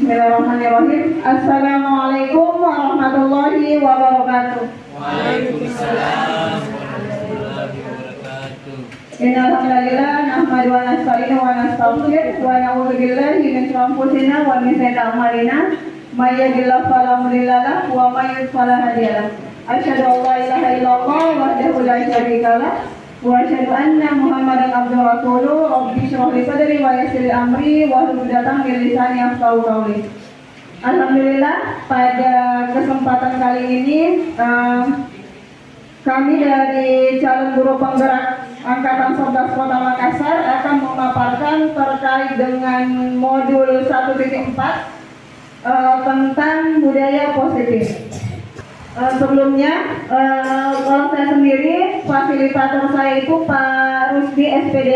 Bismillahirrahmanirrahim. Assalamualaikum warahmatullahi wabarakatuh. Waalaikumsalam warahmatullahi wabarakatuh. Innal hamdalillah nahmadu wa nasta'inuhu wa nastaghfiruh wa na'udzu billahi min shururi anfusina wa min sayyiati a'malina. May yahdihillahu fala mudilla lahu wa may yudlil fala hadiya lahu. Asyhadu an la ilaha illallah wahdahu la syarika lahu wa asyhadu anna Muhammadan abduhu wa rasuluh. Rabbi shrah li sadri wa yassir li amri wahlul 'uqdatam min lisani yafqahu qawli. Alhamdulillah, pada kesempatan kali ini kami dari calon guru penggerak Angkatan 11 Kota Makassar akan memaparkan terkait dengan modul 1.4 tentang budaya positif. Sebelumnya, kalau saya sendiri, fasilitator saya itu Pak Rusdi SPD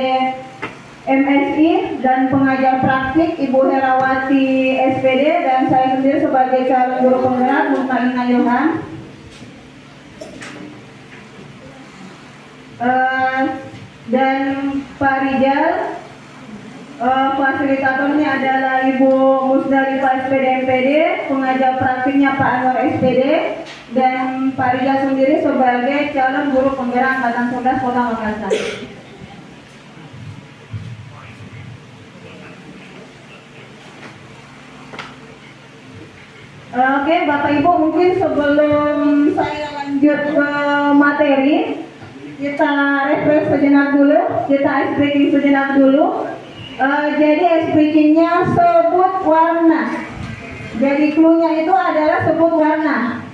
MSI dan pengajar praktik Ibu Herawati SPD, dan saya sendiri sebagai calon guru penggerak Mutmainah Ilham. Dan Pak Rijal, fasilitatornya adalah Ibu Musdalifah SPD MPD, pengajar praktiknya Pak Anwar SPD, dan Pak Rijal sendiri sebagai calon guru penggerak Angkatan 11 Kota Makassar. Oke, Bapak Ibu, mungkin sebelum saya lanjut ke materi, kita refresh sejenak dulu, kita ice breaking sejenak dulu. Jadi ice breaking-nya sebut warna. Jadi clue-nya itu adalah sebut warna.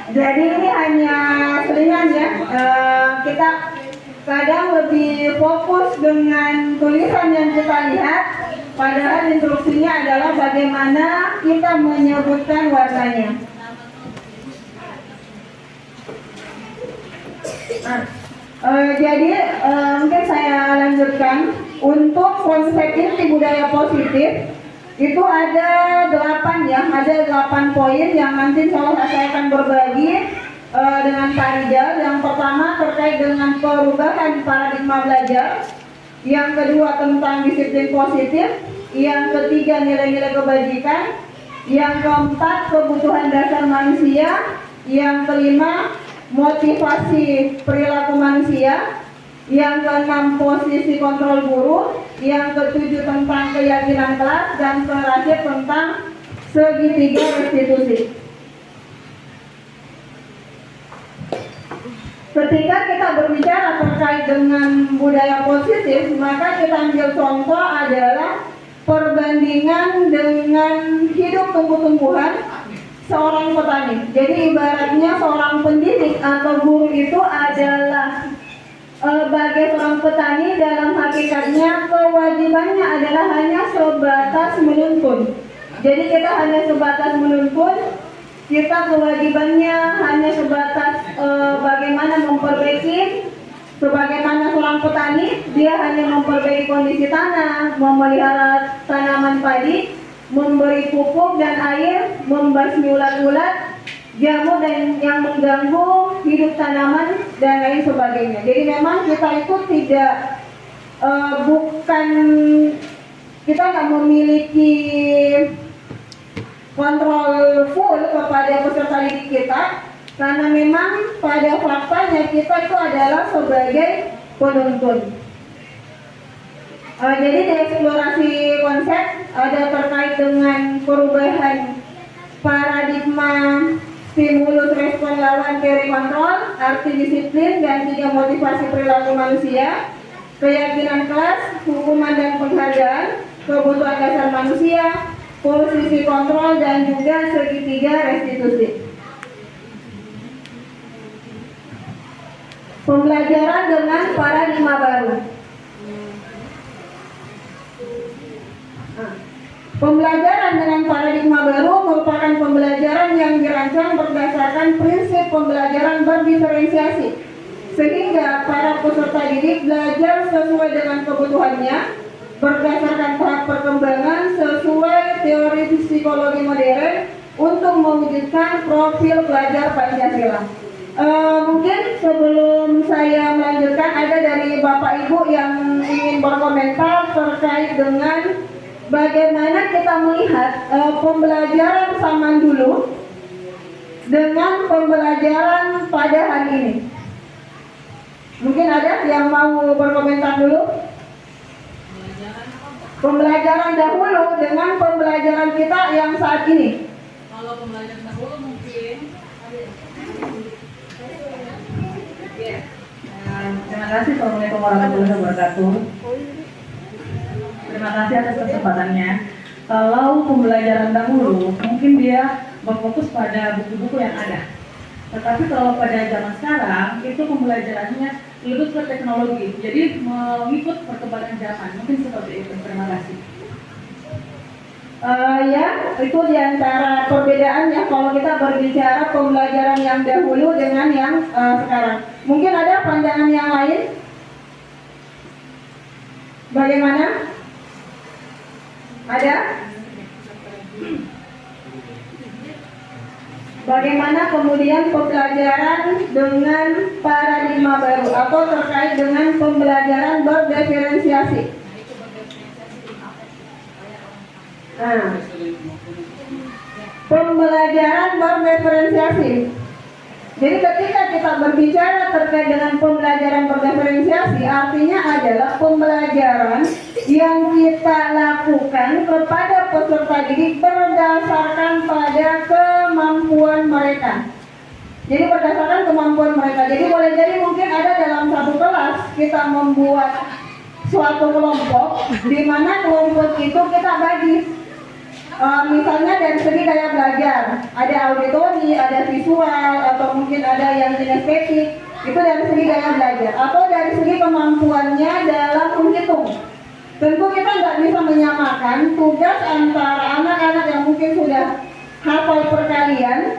Jadi ini hanya selingan ya. Kita kadang lebih fokus dengan tulisan yang kita lihat, padahal instruksinya adalah bagaimana kita menyebutkan warnanya. Jadi mungkin saya lanjutkan. Untuk konsep inti budaya positif itu ada 8 ya, ada 8 poin yang nanti saya akan berbagi dengan Pak Rijal. Yang pertama terkait dengan perubahan paradigma belajar, yang kedua tentang disiplin positif, yang ketiga nilai-nilai kebajikan, yang keempat kebutuhan dasar manusia, yang kelima motivasi perilaku manusia, yang keenam posisi kontrol guru, yang ketujuh tentang keyakinan kelas, dan terakhir tentang segitiga restitusi. Ketika kita berbicara terkait dengan budaya positif, maka kita ambil contoh adalah perbandingan dengan hidup tumbuh-tumbuhan seorang petani. Jadi ibaratnya seorang pendidik atau guru itu adalah bagi seorang petani, dalam hakikatnya kewajibannya adalah hanya sebatas menuntun. Jadi kita hanya sebatas menuntun, kita kewajibannya hanya sebatas bagaimana memperbaiki. Sebagaimana seorang petani, dia hanya memperbaiki kondisi tanah, memelihara tanaman padi, memberi pupuk dan air, membasmi ulat-ulat, jamur dan yang mengganggu hidup tanaman dan lain sebagainya. Jadi memang kita itu tidak kita nggak memiliki kontrol full kepada peserta didik kita, karena memang pada faktanya kita itu adalah sebagai penuntun. Jadi di eksplorasi konsep ada terkait dengan perubahan paradigma stimulus respon lawan teori kontrol, arti disiplin, dan 3 motivasi perilaku manusia, keyakinan kelas, hukuman dan penghargaan, kebutuhan dasar manusia, posisi kontrol, dan juga segitiga restitusi. Pembelajaran dengan paradigma baru. Pembelajaran dengan paradigma baru merupakan pembelajaran yang dirancang berdasarkan prinsip pembelajaran berdiferensiasi, sehingga para peserta didik belajar sesuai dengan kebutuhannya, berdasarkan tahap perkembangan sesuai teori psikologi modern untuk mewujudkan profil pelajar Pancasila. Mungkin sebelum saya melanjutkan, ada dari Bapak Ibu yang ingin berkomentar terkait dengan bagaimana kita melihat pembelajaran zaman dulu dengan pembelajaran pada hari ini. Mungkin ada yang mau berkomentar dulu? Pembelajaran dahulu dengan pembelajaran kita yang saat ini. Kalau pembelajaran dahulu mungkin Terima kasih. Assalamualaikum warahmatullahi wabarakatuh. Terima kasih atas kesempatannya. Kalau pembelajaran dahulu mungkin dia berfokus pada buku-buku yang ada. Tetapi kalau pada zaman sekarang itu pembelajarannya lebih ke teknologi. Jadi mengikut perkembangan zaman. Mungkin seperti itu. Terima kasih. Ya, itu diantara perbedaannya kalau kita berbicara pembelajaran yang dahulu dengan yang sekarang. Mungkin ada pandangan yang lain? Bagaimana? Ada? Bagaimana kemudian pembelajaran dengan paradigma baru atau terkait dengan pembelajaran berdiferensiasi? Nah, pembelajaran berdiferensiasi. Jadi ketika kita berbicara terkait dengan pembelajaran berdiferensiasi, artinya adalah pembelajaran yang kita lakukan kepada peserta didik berdasarkan pada kemampuan mereka. Jadi berdasarkan kemampuan mereka. Jadi boleh jadi mungkin ada dalam satu kelas kita membuat suatu kelompok, di mana kelompok itu kita bagi. Misalnya dari segi gaya belajar, ada auditori, ada visual, atau mungkin ada yang kinestetik, itu dari segi gaya belajar, atau dari segi kemampuannya dalam menghitung. Tentu kita nggak bisa menyamakan tugas antara anak-anak yang mungkin sudah hafal perkalian,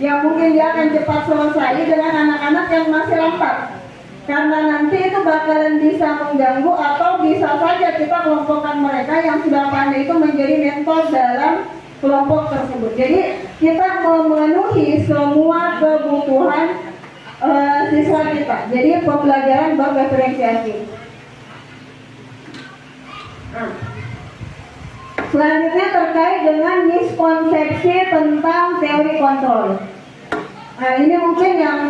yang mungkin dia akan cepat selesai, dengan anak-anak yang masih lambat. Karena nanti itu bakalan bisa mengganggu atau bisa saja kita kelompokkan mereka yang sudah pandai itu menjadi mentor dalam kelompok tersebut. Jadi kita memenuhi semua kebutuhan siswa kita. Jadi pembelajaran berdiferensiasi. Selanjutnya terkait dengan miskonsepsi tentang teori kontrol. Nah, ini mungkin yang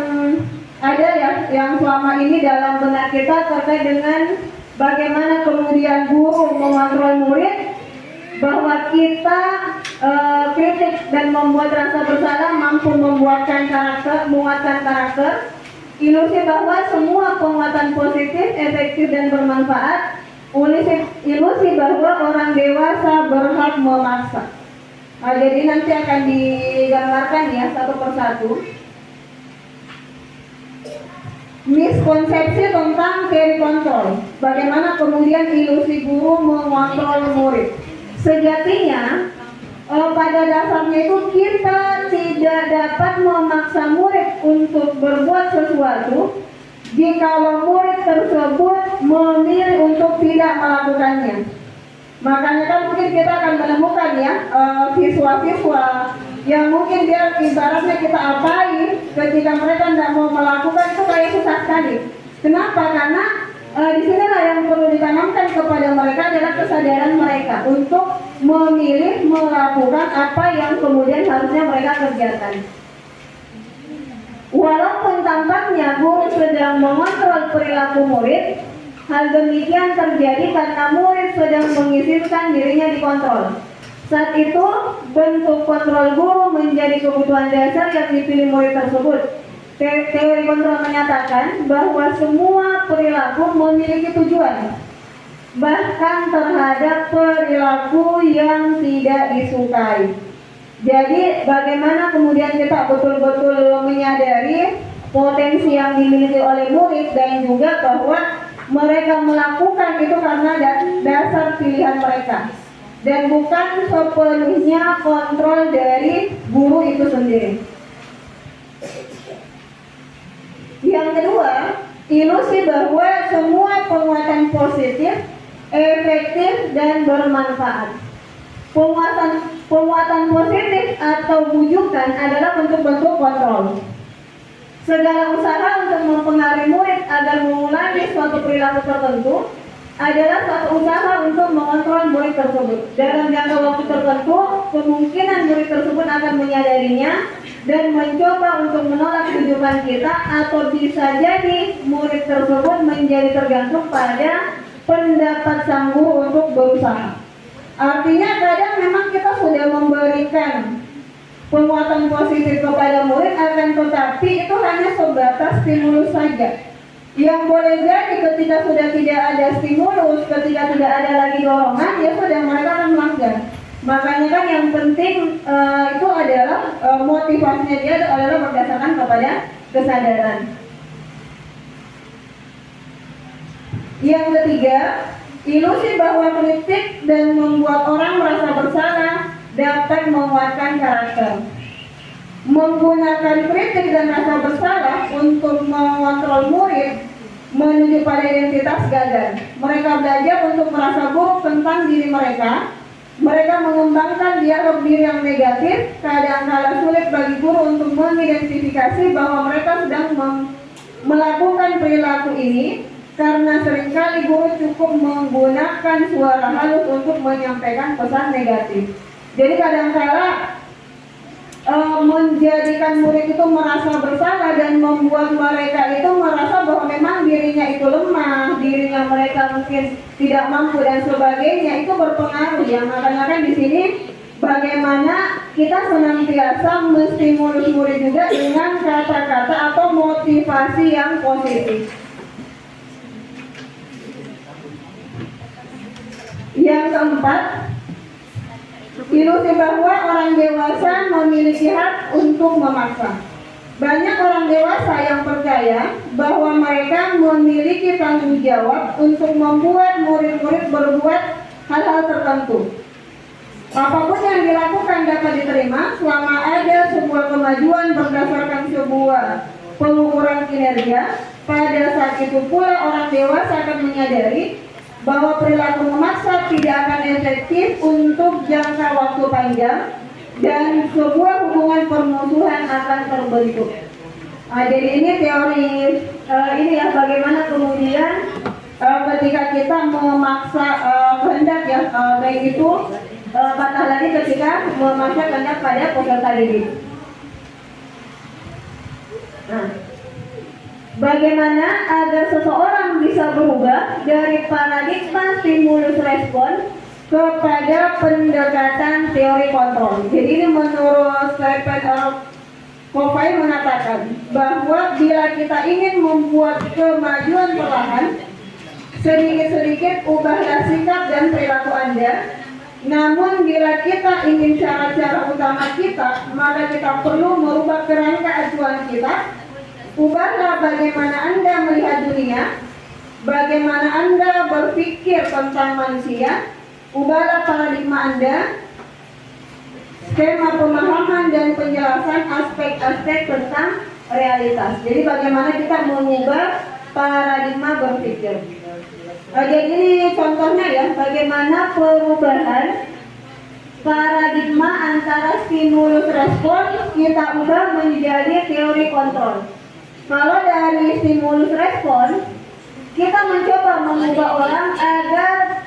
ada ya, yang selama ini dalam benak kita terkait dengan bagaimana kemudian guru mengontrol murid, bahwa kita kritik dan membuat rasa bersalah mampu menguatkan karakter, ilusi bahwa semua penguatan positif, efektif dan bermanfaat, ilusi bahwa orang dewasa berhak memaksa. Nah, jadi nanti akan digambarkan ya satu persatu. Miskonsepsi tentang teori kontrol. Bagaimana kemudian ilusi guru mengontrol murid. Sejatinya pada dasarnya itu kita tidak dapat memaksa murid untuk berbuat sesuatu jikalau murid tersebut memilih untuk tidak melakukannya. Makanya kan mungkin kita akan menemukan ya siswa-siswa yang mungkin dia ibaratnya kita apain, ketika mereka tidak mau melakukan itu kayak susah sekali. Kenapa? Karena disinilah yang perlu ditanamkan kepada mereka adalah kesadaran mereka untuk memilih melakukan apa yang kemudian harusnya mereka kerjakan. Walaupun tampaknya guru sedang mengontrol perilaku murid, hal demikian terjadi karena murid sedang mengizinkan dirinya dikontrol. Saat itu, bentuk kontrol guru menjadi kebutuhan dasar yang dipilih murid tersebut. Teori kontrol menyatakan bahwa semua perilaku memiliki tujuan, bahkan terhadap perilaku yang tidak disukai. Jadi, bagaimana kemudian kita betul-betul menyadari potensi yang dimiliki oleh murid dan juga bahwa mereka melakukan itu karena dasar pilihan mereka. Dan bukan sepenuhnya kontrol dari guru itu sendiri. Yang kedua, ilusi bahwa semua penguatan positif, efektif dan bermanfaat. Penguatan positif atau bujukan adalah bentuk-bentuk kontrol. Segala usaha untuk mempengaruhi murid agar mengulangi suatu perilaku tertentu adalah suatu usaha untuk mengontrol murid tersebut. Dalam jangka waktu tertentu, kemungkinan murid tersebut akan menyadarinya dan mencoba untuk menolak tuntutan kita, atau bisa jadi murid tersebut menjadi tergantung pada pendapat sang guru untuk berusaha. Artinya kadang memang kita sudah memberikan penguatan positif kepada murid, akan tetapi itu hanya sebatas stimulus saja. Yang boleh jadi ketika sudah tidak ada stimulus, ketika tidak ada lagi dorongan, ya sudah mereka akan melanggar. Makanya kan yang penting itu adalah motivasinya dia adalah berdasarkan kepada kesadaran. Yang ketiga, ilusi bahwa kritik dan membuat orang merasa bersalah dapat menguatkan karakter. Menggunakan kritik dan rasa bersalah untuk mengontrol murid menuju pada identitas gagal. Mereka belajar untuk merasa buruk tentang diri mereka. Mereka mengembangkan dialog diri yang negatif. Kadang-kala sulit bagi guru untuk mengidentifikasi bahwa mereka sedang melakukan perilaku ini, karena seringkali guru cukup menggunakan suara halus untuk menyampaikan pesan negatif. Jadi kadang-kala menjadikan murid itu merasa bersalah dan membuat mereka itu merasa bahwa memang dirinya itu lemah, dirinya mereka mungkin tidak mampu dan sebagainya, itu berpengaruh ya. Makanya kan di sini bagaimana kita senantiasa menstimulus murid juga dengan kata-kata atau motivasi yang positif. Yang keempat, ilusi bahwa orang dewasa memiliki hak untuk memaksa. Banyak orang dewasa yang percaya bahwa mereka memiliki tanggung jawab untuk membuat murid-murid berbuat hal-hal tertentu. Apapun yang dilakukan dapat diterima selama ada sebuah kemajuan berdasarkan sebuah pengukuran kinerja. Pada saat itu pula orang dewasa akan menyadari bahwa perilaku memaksa tidak akan efektif untuk jangka waktu panjang dan sebuah hubungan permusuhan akan terbentuk. Jadi ini teori ini ya, bagaimana kemudian ketika kita memaksa kehendak ya, baik itu patah lagi ketika memaksa kehendak pada peserta didik. Nah, bagaimana agar seseorang bisa berubah dari paradigma stimulus respon kepada pendekatan teori kontrol. Jadi ini menurut Covey mengatakan bahwa bila kita ingin membuat kemajuan perlahan, sedikit-sedikit ubahlah sikap dan perilaku Anda. Namun bila kita ingin cara-cara utama kita, maka kita perlu merubah kerangka acuan kita. Ubahlah bagaimana Anda melihat dunia, bagaimana Anda berpikir tentang manusia. Ubahlah paradigma Anda, skema pemahaman dan penjelasan aspek-aspek tentang realitas. Jadi bagaimana kita mengubah paradigma berpikir. Jadi ini contohnya ya, bagaimana perubahan paradigma antara stimulus respon kita ubah menjadi teori kontrol. Kalau dari stimulus respon, kita mencoba mengubah orang agar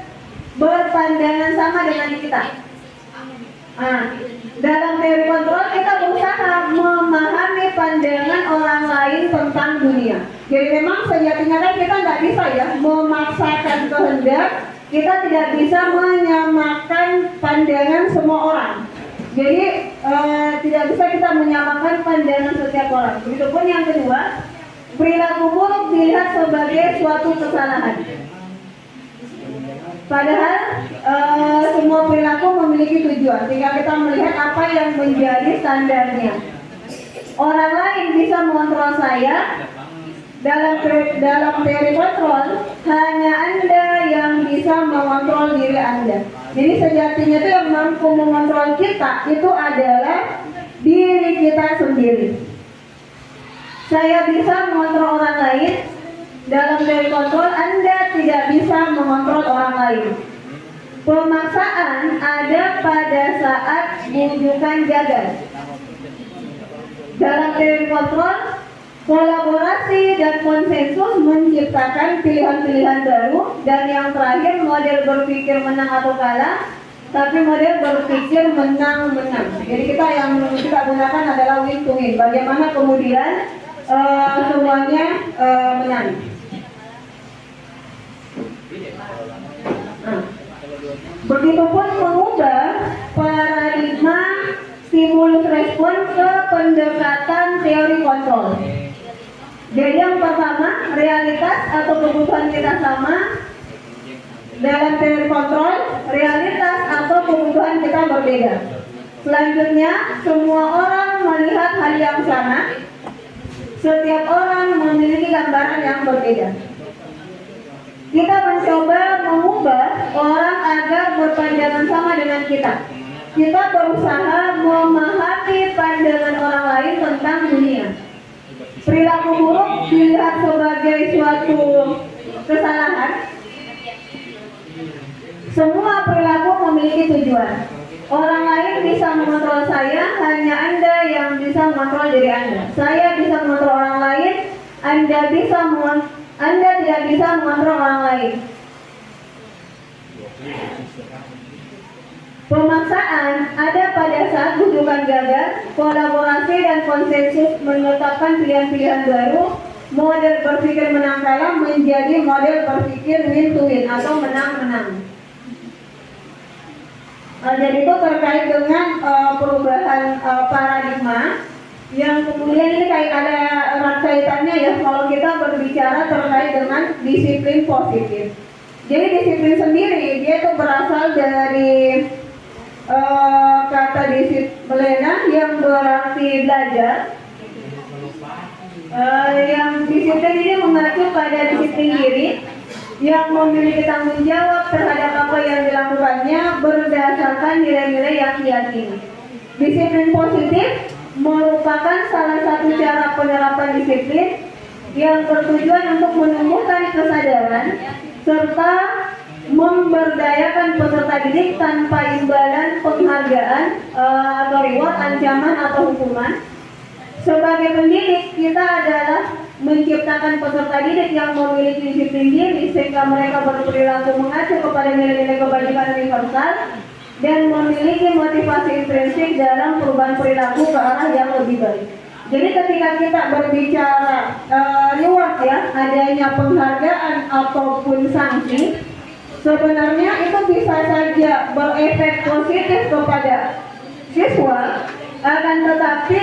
berpandangan sama dengan kita. Dalam teori kontrol kita berusaha memahami pandangan orang lain tentang dunia. Jadi memang sejatinya kan kita nggak bisa ya memaksakan kehendak, kita tidak bisa menyamakan pandangan semua orang. Jadi tidak bisa kita menyamakan pandangan setiap orang. Begitupun yang kedua, perilaku buruk dilihat sebagai suatu kesalahan. Padahal semua perilaku memiliki tujuan. Tinggal kita melihat apa yang menjadi standarnya. Orang lain bisa mengontrol saya. Dalam teori kontrol, hanya Anda yang bisa mengontrol diri Anda. Jadi sejatinya itu yang mampu mengontrol kita itu adalah diri kita sendiri. Saya bisa mengontrol orang lain. Dalam teori kontrol, Anda tidak bisa mengontrol orang lain. Pemaksaan ada pada saat bujukan gagal. Dalam teori kontrol, Kolaborasi dan konsensus menciptakan pilihan-pilihan baru, dan yang terakhir model berpikir menang atau kalah, tapi model berpikir menang-menang. Jadi yang kita gunakan adalah win to win. Bagaimana kemudian semuanya menang. Nah, begitupun mengubah paradigma stimulus respon ke pendekatan teori kontrol. Jadi yang pertama, realitas atau kebutuhan kita sama. Dalam teori kontrol, realitas atau kebutuhan kita berbeda. Selanjutnya, semua orang melihat hal yang sama. Setiap orang memiliki gambaran yang berbeda. Kita mencoba mengubah orang agar berpandangan sama dengan kita. Kita berusaha memahami pandangan orang lain tentang dunia. Perilaku buruk dilihat sebagai suatu kesalahan. Semua perilaku memiliki tujuan. Orang lain bisa mengontrol saya, hanya Anda yang bisa mengontrol diri Anda. Saya bisa mengontrol orang lain, Anda tidak bisa mengontrol orang lain. Pemaksaan ada pada saat bujukan gagal. Kolaborasi dan konsensus menetapkan pilihan-pilihan baru. Model berpikir menang kalah menjadi model berpikir win to win atau menang-menang. Jadi itu terkait dengan perubahan paradigma yang kemudian ini kayak ada erat kaitannya ya kalau kita berbicara terkait dengan disiplin positif. Jadi disiplin sendiri dia itu berasal dari kata disiplina yang berarti belajar. Yang disiplin ini mengacu pada disiplin diri yang memiliki tanggung jawab terhadap apa yang dilakukannya berdasarkan nilai-nilai yang diyakini. Disiplin positif merupakan salah satu cara penerapan disiplin yang bertujuan untuk menumbuhkan kesadaran serta memberdayakan peserta didik tanpa imbalan penghargaan atau reward, ancaman atau hukuman. Sebagai pendidik, kita adalah menciptakan peserta didik yang memiliki disiplin diri sehingga mereka berperilaku mengacu kepada nilai-nilai kebajikan universal dan memiliki motivasi intrinsik dalam perubahan perilaku ke arah yang lebih baik. Jadi ketika kita berbicara reward ya, adanya penghargaan ataupun sanksi, sebenarnya itu bisa saja berefek positif kepada siswa, akan tetapi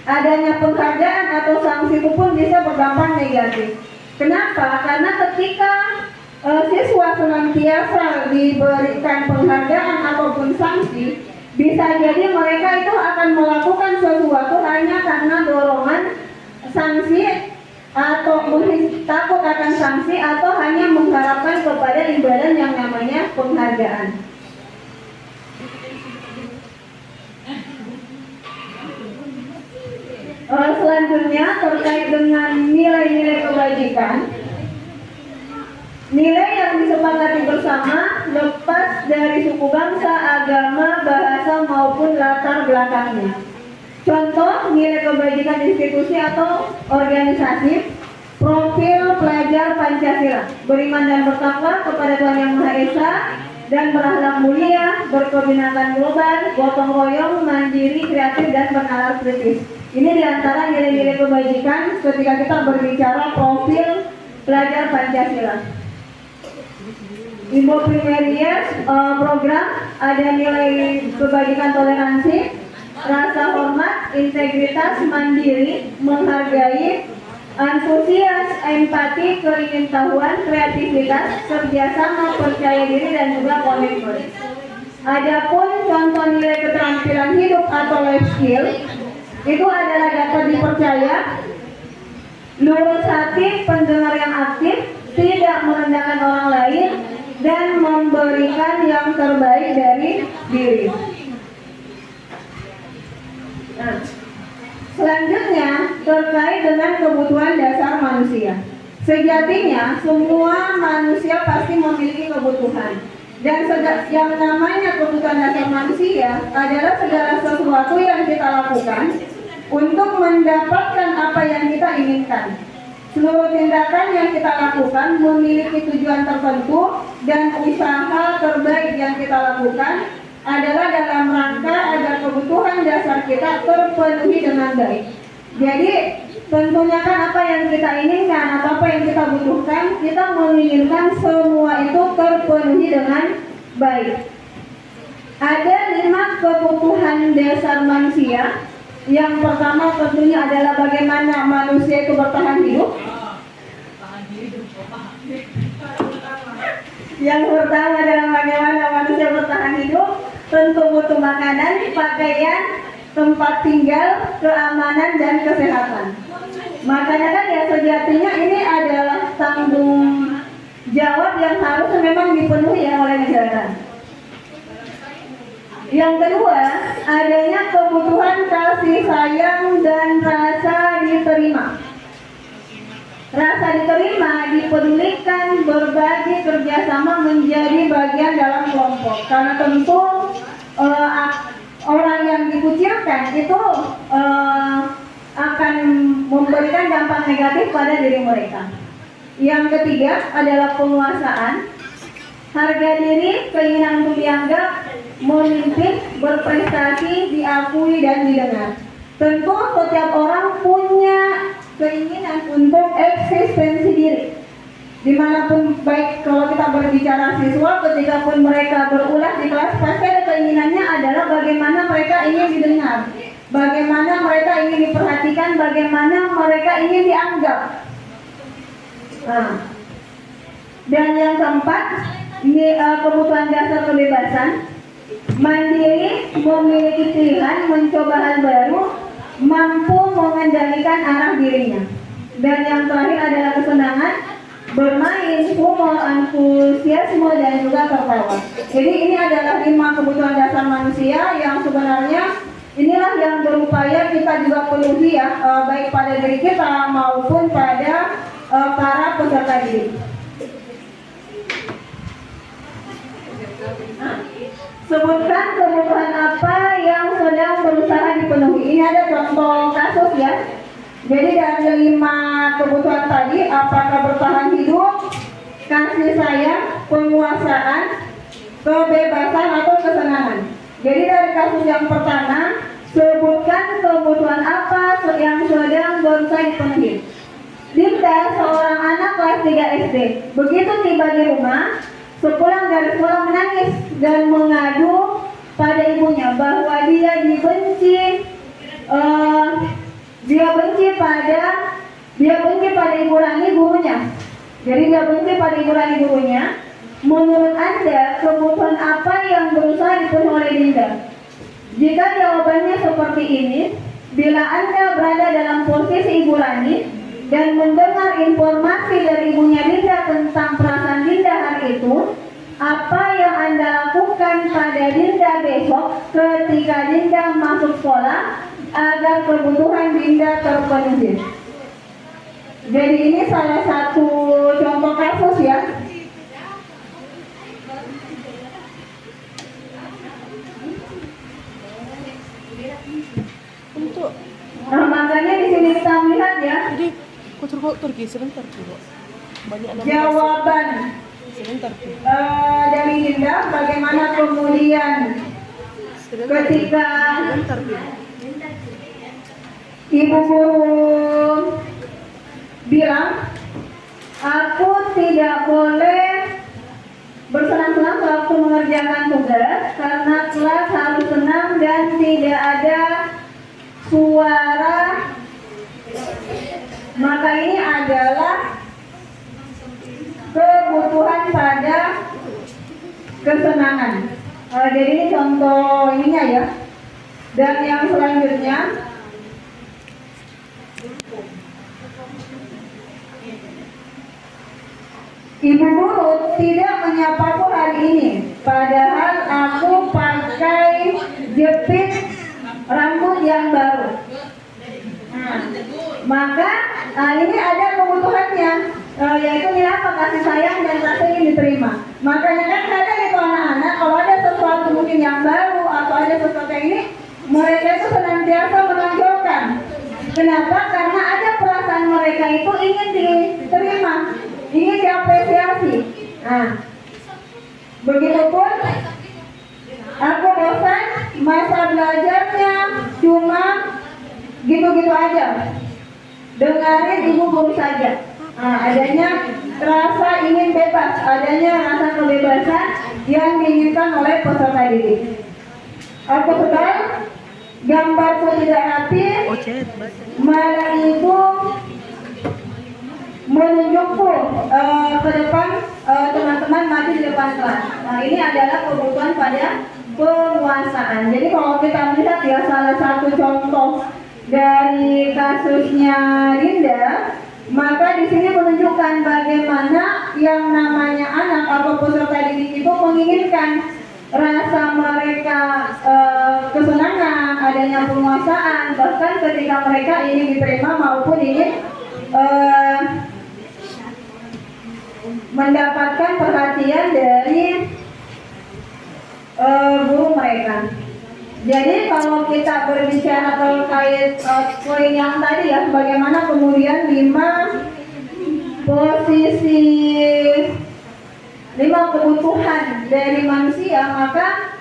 adanya penghargaan atau sanksi itu pun bisa berdampak negatif. Kenapa? Karena ketika siswa senantiasa diberikan penghargaan ataupun sanksi, bisa jadi mereka itu akan melakukan sesuatu hanya karena dorongan sanksi atau takut akan sanksi atau hanya mengharapkan kepada imbalan yang namanya penghargaan. Selanjutnya terkait dengan nilai-nilai kebajikan. Nilai yang disepakati bersama lepas dari suku bangsa, agama, bahasa maupun latar belakangnya. Contoh nilai kebajikan institusi atau organisasi. Profil pelajar Pancasila, beriman dan bertakwa kepada Tuhan Yang Maha Esa dan berakhlak mulia, berkebinekaan global, gotong royong, mandiri, kreatif dan bernalar kritis. Ini diantara nilai-nilai kebajikan ketika kita berbicara profil pelajar Pancasila. Indo Primarius program ada nilai kebajikan toleransi, rasa hormat, integritas, mandiri, menghargai, antusias, empati, keingintahuan, kreativitas, kerjasama, percaya diri dan juga komitmen. Adapun contoh nilai keterampilan hidup atau life skill itu adalah dapat dipercaya, lurus hati, pendengar yang aktif, tidak merendahkan orang lain, dan memberikan yang terbaik dari diri. Nah, selanjutnya terkait dengan kebutuhan dasar manusia. Sejatinya semua manusia pasti memiliki kebutuhan. Dan yang namanya kebutuhan dasar manusia adalah segala sesuatu yang kita lakukan untuk mendapatkan apa apa yang kita inginkan. Seluruh tindakan yang kita lakukan memiliki tujuan tertentu dan usaha terbaik yang kita lakukan adalah dalam rangka agar kebutuhan dasar kita terpenuhi dengan baik. Jadi tentunya kan apa yang kita inginkan atau apa yang kita butuhkan, kita menginginkan semua itu terpenuhi dengan baik. Ada 5 kebutuhan dasar manusia. Yang pertama tentunya adalah bagaimana manusia itu bertahan hidup. Tahan hidup, tahan hidup. Yang pertama adalah bagaimana manusia bertahan hidup. Tentu butuh makanan, pakaian, tempat tinggal, keamanan, dan kesehatan. Makanya kan ya sejatinya ini adalah tanggung jawab yang harusnya memang dipenuhi ya oleh negara. Yang kedua, adanya kebutuhan kasih sayang dan rasa diterima. Rasa diterima, dipedulikan, berbagi, kerjasama menjadi bagian dalam kelompok. Karena tentu orang yang dikucilkan itu akan memberikan dampak negatif pada diri mereka. Yang ketiga adalah penguasaan. Harga diri, keinginan untuk dianggap, memimpin, berprestasi, diakui dan didengar. Tentu setiap orang punya keinginan untuk eksistensi diri. Dimanapun baik kalau kita berbicara siswa, ketika pun mereka berulah di kelas, pasti ada keinginannya adalah bagaimana mereka ingin didengar, bagaimana mereka ingin diperhatikan, bagaimana mereka ingin dianggap. Nah, dan yang keempat, ini kebutuhan dasar kebebasan. Mandiri, memiliki pilihan, mencoba hal baru, mampu mengendalikan arah dirinya. Dan yang terakhir adalah kesenangan, bermain, humor, antusiasme, dan juga tertawa. Jadi ini adalah 5 kebutuhan dasar manusia yang sebenarnya inilah yang berupaya kita juga penuhi ya, baik pada diri kita maupun pada para peserta didik. Sebutkan kebutuhan apa yang sedang berusaha dipenuhi. Ini ada contoh kasus ya. Jadi dari 5 kebutuhan tadi, apakah bertahan hidup, kasih sayang, penguasaan, kebebasan atau kesenangan. Jadi dari kasus yang pertama, sebutkan kebutuhan apa yang sedang berusaha dipenuhi. Dinda, seorang anak kelas 3 SD, begitu tiba di rumah, sepulang dari sekolah menangis dan mengadu pada ibunya bahwa dia benci pada Ibu Rani gurunya. Jadi dia benci pada Ibu Rani gurunya. Menurut Anda, kebutuhan apa yang berusaha dipenuhi oleh Dinda? Jika jawabannya seperti ini, bila Anda berada dalam posisi Ibu Rani dan mendengar informasi dari ibunya Dinda tentang perasaan Dinda hari itu, apa yang Anda lakukan pada Dinda besok ketika Dinda masuk sekolah agar kebutuhan Dinda terpenuhi? Jadi ini salah satu contoh kasus ya. Nah, makanya di sini kita melihat ya. Jadi Turki sebentar dulu. Banyak anak Jawaban sebentar. dari Dinda bagaimana kemudian ketika Sebentar dulu. ibu guru bilang aku tidak boleh bersenang-senang waktu mengerjakan tugas karena kelas harus tenang dan tidak ada suara, maka ini adalah kebutuhan pada kesenangan. Jadi ini contoh ininya ya. Dan yang selanjutnya, Ibu guru tidak menyapaku hari ini, padahal aku pakai jepit rambut yang baru. Maka ini ada kebutuhannya, yaitu nilai apa, kasih sayang dan rasa ingin diterima. Makanya kan kadang itu anak-anak kalau ada sesuatu mungkin yang baru atau ada sesuatu yang ini, mereka itu senantiasa menonjolkan. Kenapa? Karena ada kebebasan mereka itu ingin diterima, ingin diapresiasi. Nah, begitupun aku bosan, masa belajarnya cuma gitu-gitu aja, dengarin ibu guru saja. Nah, adanya rasa ingin bebas, adanya rasa kebebasan yang diinginkan oleh peserta didik. Aku sedang gambarku tidak rapi, malah itu menunjukku ke depan teman-teman maju di depan kelas. Nah, ini adalah kebutuhan pada penguasaan. Jadi kalau kita melihat ya, salah satu contoh dari kasusnya Linda, maka di sini menunjukkan bagaimana yang namanya anak atau peserta didik itu menginginkan rasa mereka kesenangan, adanya penguasaan, bahkan ketika mereka ingin diterima maupun ingin mendapatkan perhatian dari guru mereka. Jadi kalau kita berbicara terkait poin yang tadi ya, bagaimana kemudian 5 kebutuhan dari manusia, maka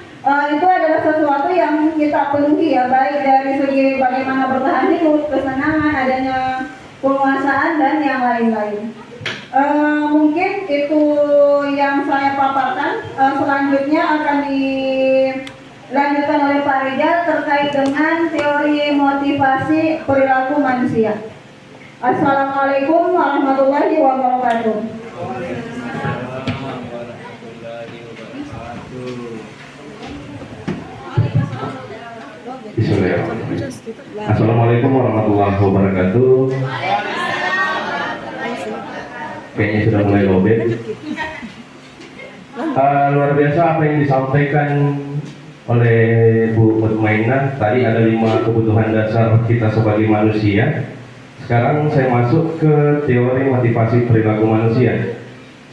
itu adalah sesuatu yang kita penuhi ya, baik dari segi bagaimana bertahan hidup, kesenangan, adanya penguasaan dan yang lain-lain. Mungkin itu yang saya paparkan. Selanjutnya akan dilanjutkan oleh Pak Rijal terkait dengan teori motivasi perilaku manusia. Assalamualaikum warahmatullahi wabarakatuh. Bismillahirrahmanirrahim. Assalamualaikum warahmatullahi wabarakatuh. Kayaknya sudah mulai lobet. Luar biasa apa yang disampaikan oleh Bu Mutmainah. Tadi ada 5 kebutuhan dasar kita sebagai manusia. Sekarang saya masuk ke teori motivasi perilaku manusia.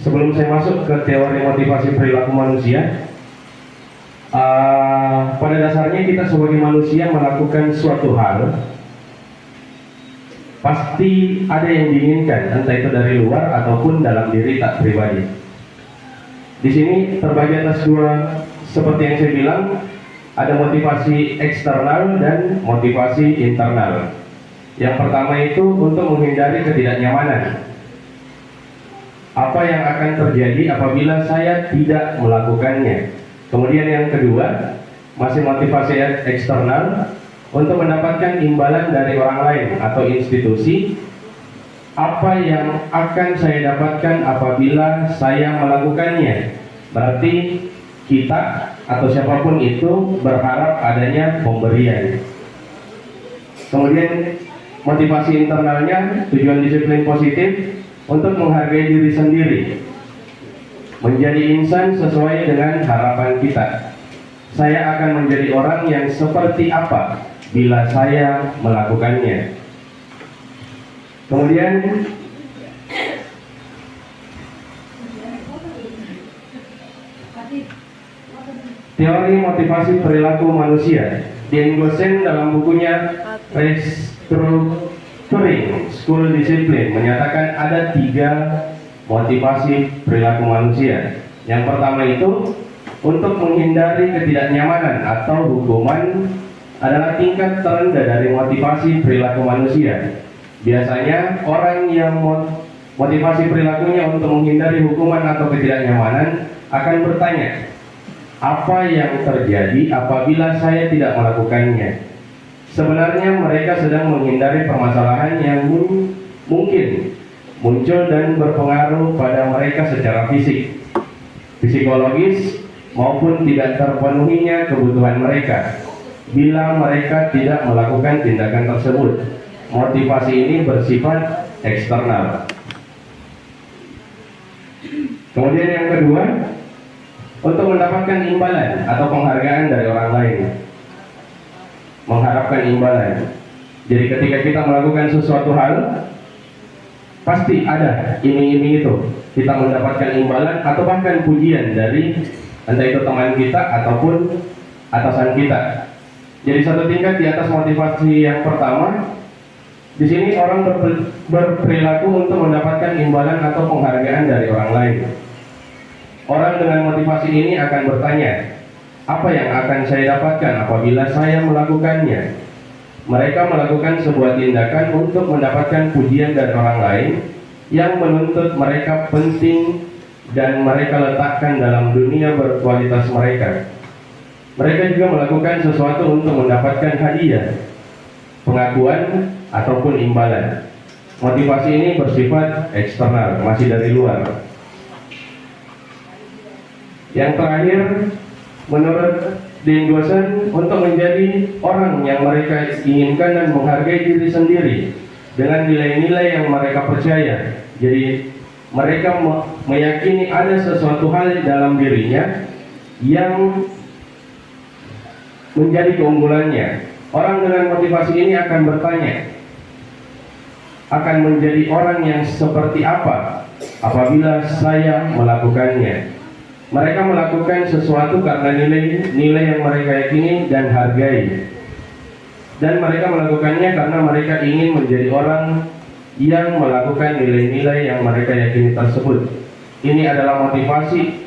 Sebelum saya masuk ke teori motivasi perilaku manusia, pada dasarnya kita sebagai manusia melakukan suatu hal, pasti ada yang diinginkan, entah itu dari luar ataupun dalam diri tak pribadi. Di sini terbagi atas 2, seperti yang saya bilang, ada motivasi eksternal dan motivasi internal. Yang pertama itu untuk menghindari ketidaknyamanan. Apa yang akan terjadi apabila saya tidak melakukannya? Kemudian yang kedua, masih motivasi eksternal, untuk mendapatkan imbalan dari orang lain atau institusi. Apa yang akan saya dapatkan apabila saya melakukannya? Berarti kita atau siapapun itu berharap adanya pemberian. Kemudian motivasi internalnya, tujuan disiplin positif untuk menghargai diri sendiri, menjadi insan sesuai dengan harapan kita. Saya akan menjadi orang yang seperti apa bila saya melakukannya. Kemudian teori motivasi perilaku manusia Dienggosen dalam bukunya Restructuring School Discipline menyatakan ada 3 motivasi perilaku manusia. Yang pertama itu untuk menghindari ketidaknyamanan atau hukuman adalah tingkat terendah dari motivasi perilaku manusia. Biasanya orang yang motivasi perilakunya untuk menghindari hukuman atau ketidaknyamanan akan bertanya, apa yang terjadi apabila saya tidak melakukannya? Sebenarnya mereka sedang menghindari permasalahan yang mungkin muncul dan berpengaruh pada mereka secara fisik, psikologis, maupun tidak terpenuhinya kebutuhan mereka. Bila mereka tidak melakukan tindakan tersebut, motivasi ini bersifat eksternal. Kemudian yang kedua, untuk mendapatkan imbalan atau penghargaan dari orang lain. Mengharapkan imbalan. Jadi ketika kita melakukan sesuatu hal, pasti ada iming-iming itu. Kita mendapatkan imbalan atau bahkan pujian dari entah itu teman kita ataupun atasan kita. Jadi satu tingkat di atas motivasi yang pertama, Di sini orang berperilaku untuk mendapatkan imbalan atau penghargaan dari orang lain. Orang dengan motivasi ini akan bertanya, apa yang akan saya dapatkan apabila saya melakukannya? Mereka melakukan sebuah tindakan untuk mendapatkan pujian dari orang lain yang menuntut mereka penting dan mereka letakkan dalam dunia berkualitas mereka. Mereka juga melakukan sesuatu untuk mendapatkan hadiah, pengakuan, ataupun imbalan. Motivasi ini bersifat eksternal, masih dari luar. Yang terakhir, menurut Dean Goosen, untuk menjadi orang yang mereka inginkan dan menghargai diri sendiri dengan nilai-nilai yang mereka percaya. Jadi mereka meyakini ada sesuatu hal dalam dirinya yang menjadi keunggulannya. Orang dengan motivasi ini akan bertanya, akan menjadi orang yang seperti apa apabila saya melakukannya. Mereka melakukan sesuatu karena nilai yang mereka yakini dan hargai. Dan mereka melakukannya karena mereka ingin menjadi orang yang melakukan nilai-nilai yang mereka yakini tersebut. Ini adalah motivasi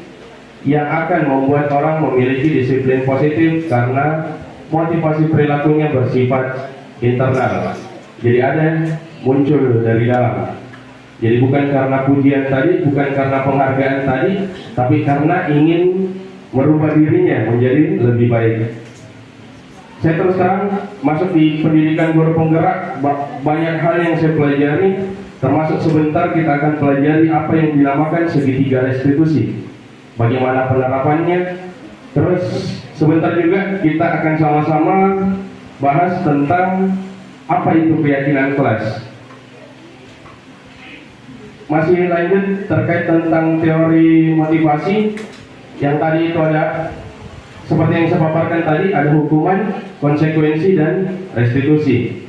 yang akan membuat orang memiliki disiplin positif karena motivasi perilakunya bersifat internal. Jadi ada muncul dari dalam. Jadi bukan karena pujian tadi, bukan karena penghargaan tadi, tapi karena ingin merubah dirinya menjadi lebih baik. Saya terus terang masuk di pendidikan guru penggerak, banyak hal yang saya pelajari, termasuk sebentar kita akan pelajari apa yang dinamakan segitiga restitusi. Bagaimana penerapannya, terus sebentar juga kita akan sama-sama bahas tentang apa itu keyakinan kelas. Masih lanjut terkait tentang teori motivasi. Yang tadi itu ada, seperti yang saya paparkan tadi, ada hukuman, konsekuensi, dan restitusi.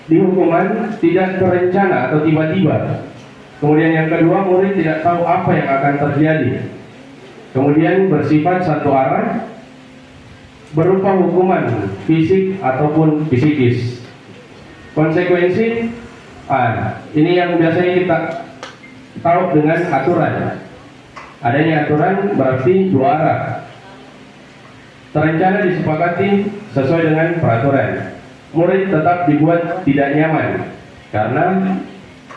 Di hukuman tidak terencana atau tiba-tiba. Kemudian yang kedua, murid tidak tahu apa yang akan terjadi. Kemudian bersifat satu arah, berupa hukuman fisik ataupun psikis. Konsekuensi, ini yang biasanya kita tahu dengan aturan. Adanya aturan berarti dua arah. Terencana disepakati sesuai dengan peraturan. Murid tetap dibuat tidak nyaman karena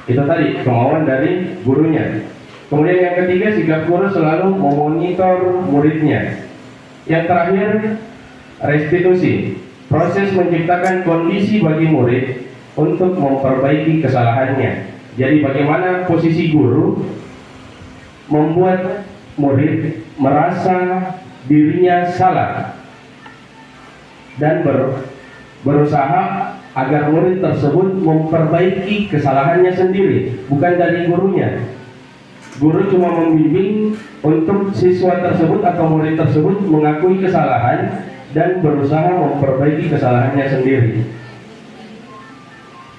itu tadi kemauan dari gurunya. Kemudian yang ketiga, sikap guru selalu memonitor muridnya. Yang terakhir, restitusi, proses menciptakan kondisi bagi murid untuk memperbaiki kesalahannya. Jadi bagaimana posisi guru membuat murid merasa dirinya salah dan berusaha agar murid tersebut memperbaiki kesalahannya sendiri, bukan dari gurunya. Guru cuma membimbing untuk siswa tersebut atau murid tersebut mengakui kesalahan dan berusaha memperbaiki kesalahannya sendiri.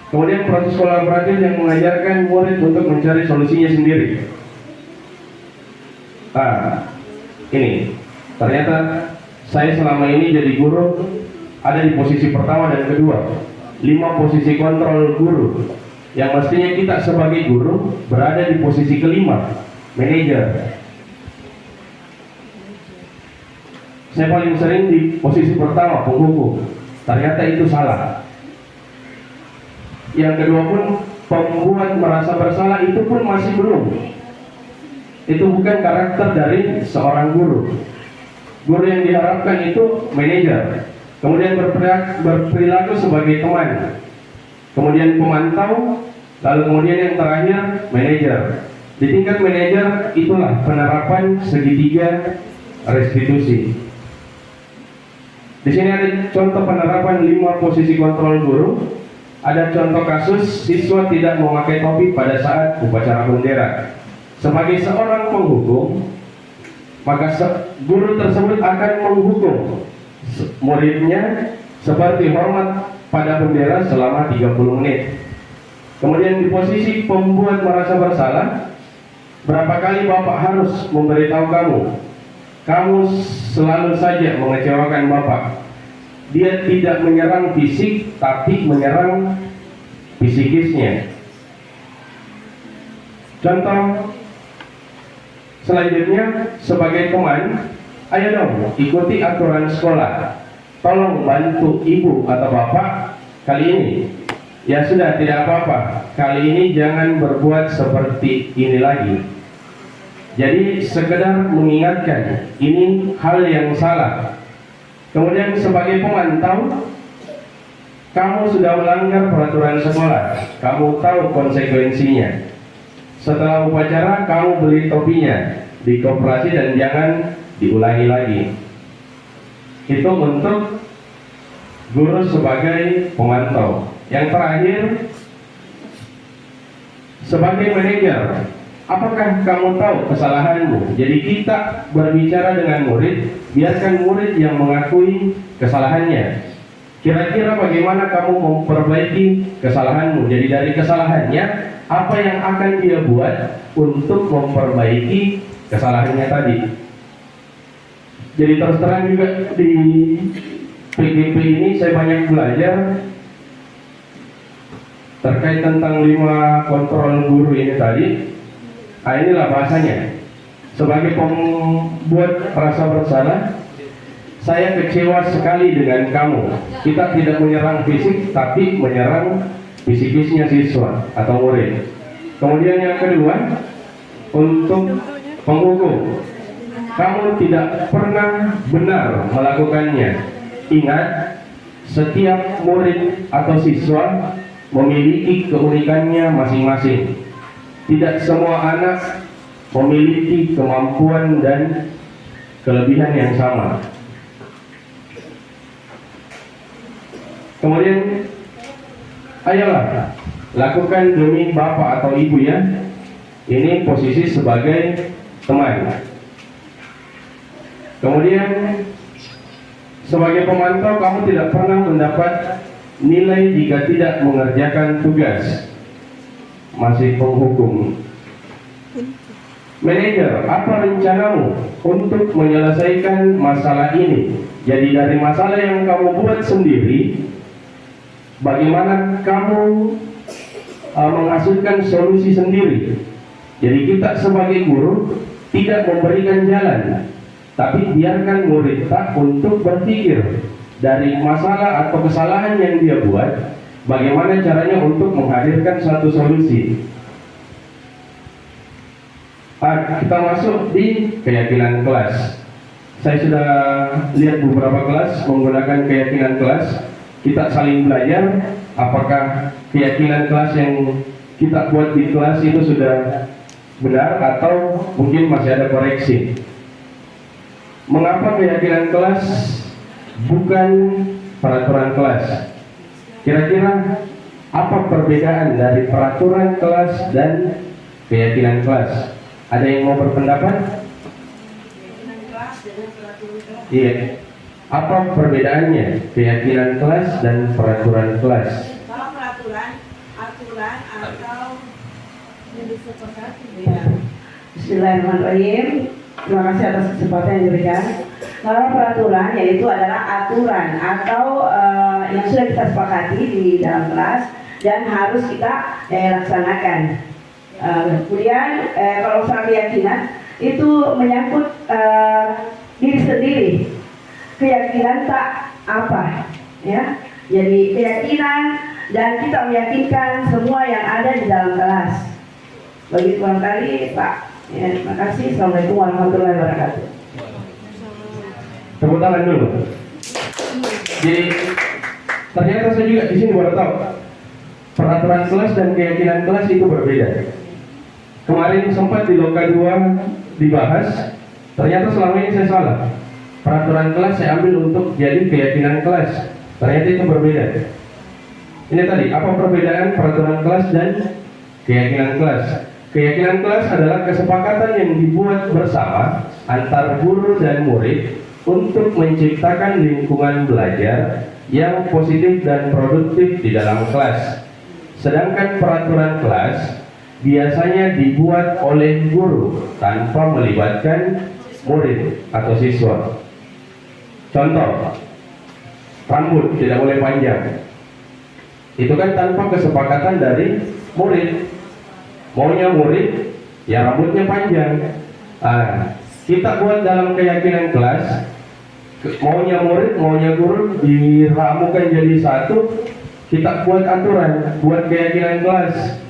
Kemudian proses kolaboratif yang mengajarkan murid untuk mencari solusinya sendiri. Ini ternyata saya selama ini jadi guru ada di posisi pertama dan kedua, 5 posisi kontrol guru, yang mestinya kita sebagai guru berada di posisi kelima, manajer. Saya paling sering di posisi pertama, penghukum. Ternyata itu salah. Yang kedua pun, pembuat merasa bersalah, itu pun masih belum. Itu bukan karakter dari seorang guru. Guru yang diharapkan itu manajer. Kemudian berperilaku sebagai teman. Kemudian pemantau. Lalu kemudian yang terakhir, manajer. Di tingkat manajer itulah penerapan segitiga restitusi. Di sini ada contoh penerapan 5 posisi kontrol guru. Ada contoh kasus siswa tidak memakai topi pada saat upacara bendera. Sebagai seorang penghukum, maka guru tersebut akan menghukum muridnya seperti hormat pada bendera selama 30 menit. Kemudian di posisi pembuat merasa bersalah, berapa kali Bapak harus memberitahu kamu? Kamu selalu saja mengecewakan Bapak. dia tidak menyerang fisik tapi menyerang psikisnya. Contoh selanjutnya, sebagai teman, ayo dong ikuti aturan sekolah. Tolong bantu ibu atau bapak kali ini. Ya sudah, tidak apa-apa. Kali ini jangan berbuat seperti ini lagi. Jadi sekedar mengingatkan, ini hal yang salah. Kemudian sebagai pemantau, kamu sudah melanggar peraturan sekolah, kamu tahu konsekuensinya. Setelah upacara, kamu beli topinya di koperasi dan jangan diulangi lagi. Itu untuk guru sebagai pemantau. Yang terakhir, sebagai manajer, apakah kamu tahu kesalahanmu? Jadi kita berbicara dengan murid, biarkan murid yang mengakui kesalahannya. Kira-kira bagaimana kamu memperbaiki kesalahanmu? Jadi dari kesalahannya, apa yang akan dia buat untuk memperbaiki kesalahannya tadi? Jadi terus terang juga di PGP ini saya banyak belajar terkait tentang 5 kontrol guru ini tadi. Nah, inilah bahasanya. Sebagai pembuat rasa bersalah, saya kecewa sekali dengan kamu. Kita tidak menyerang fisik, tapi menyerang psikisnya siswa atau murid. Kemudian yang kedua, untuk penghukum, kamu tidak pernah benar melakukannya. Ingat, setiap murid atau siswa memiliki keunikannya masing-masing. Tidak semua anak memiliki kemampuan dan kelebihan yang sama. Kemudian, ayolah lakukan demi bapak atau ibu ya. Ini posisi sebagai teman. Kemudian, sebagai pemantau, kamu tidak pernah mendapat nilai jika tidak mengerjakan tugas. Masih penghukum. Manajer, apa rencanamu untuk menyelesaikan masalah ini? Jadi dari masalah yang kamu buat sendiri, bagaimana kamu menghasilkan solusi sendiri? Jadi kita sebagai guru tidak memberikan jalan, tapi biarkan murid untuk berpikir dari masalah atau kesalahan yang dia buat, bagaimana caranya untuk menghadirkan satu solusi. Kita masuk di keyakinan kelas. Saya sudah lihat beberapa kelas menggunakan keyakinan kelas. Kita saling belajar apakah keyakinan kelas yang kita buat di kelas itu sudah benar atau mungkin masih ada koreksi. Mengapa keyakinan kelas bukan peraturan kelas? Kira-kira apa perbedaan dari peraturan kelas dan keyakinan kelas? Ada yang mau berpendapat? Iya. Apa perbedaannya keyakinan kelas dan peraturan kelas? Kalau peraturan, aturan atau yang disepakati. Ya. Bismillahirrahmanirrahim. Terima kasih atas kesempatan yang diberikan. Kalau peraturan yaitu adalah aturan atau yang sudah kita sepakati di dalam kelas dan harus kita laksanakan. Kemudian kalau soal keyakinan itu menyangkut diri sendiri. Keyakinan tak apa, ya. Jadi keyakinan dan kita meyakinkan semua yang ada di dalam kelas. Begitu barangkali Pak. Ya, terima kasih. Assalamualaikum warahmatullahi wabarakatuh. Tepuk tangan dulu. Jadi ternyata saya juga di sini baru tahu peraturan kelas dan keyakinan kelas itu berbeda. Kemarin sempat di Loka 2 dibahas, ternyata selama ini saya salah. Peraturan kelas saya ambil untuk jadi keyakinan kelas, ternyata itu berbeda. Ini tadi, apa perbedaan peraturan kelas dan keyakinan kelas? Keyakinan kelas adalah kesepakatan yang dibuat bersama antar guru dan murid untuk menciptakan lingkungan belajar yang positif dan produktif di dalam kelas. Sedangkan peraturan kelas biasanya dibuat oleh guru tanpa melibatkan murid atau siswa. Contoh, rambut, tidak boleh panjang. Itu kan tanpa kesepakatan dari murid. Maunya murid, ya rambutnya panjang. Kita buat dalam keyakinan kelas, maunya murid, maunya guru diramukan jadi satu. Kita buat aturan, buat keyakinan kelas.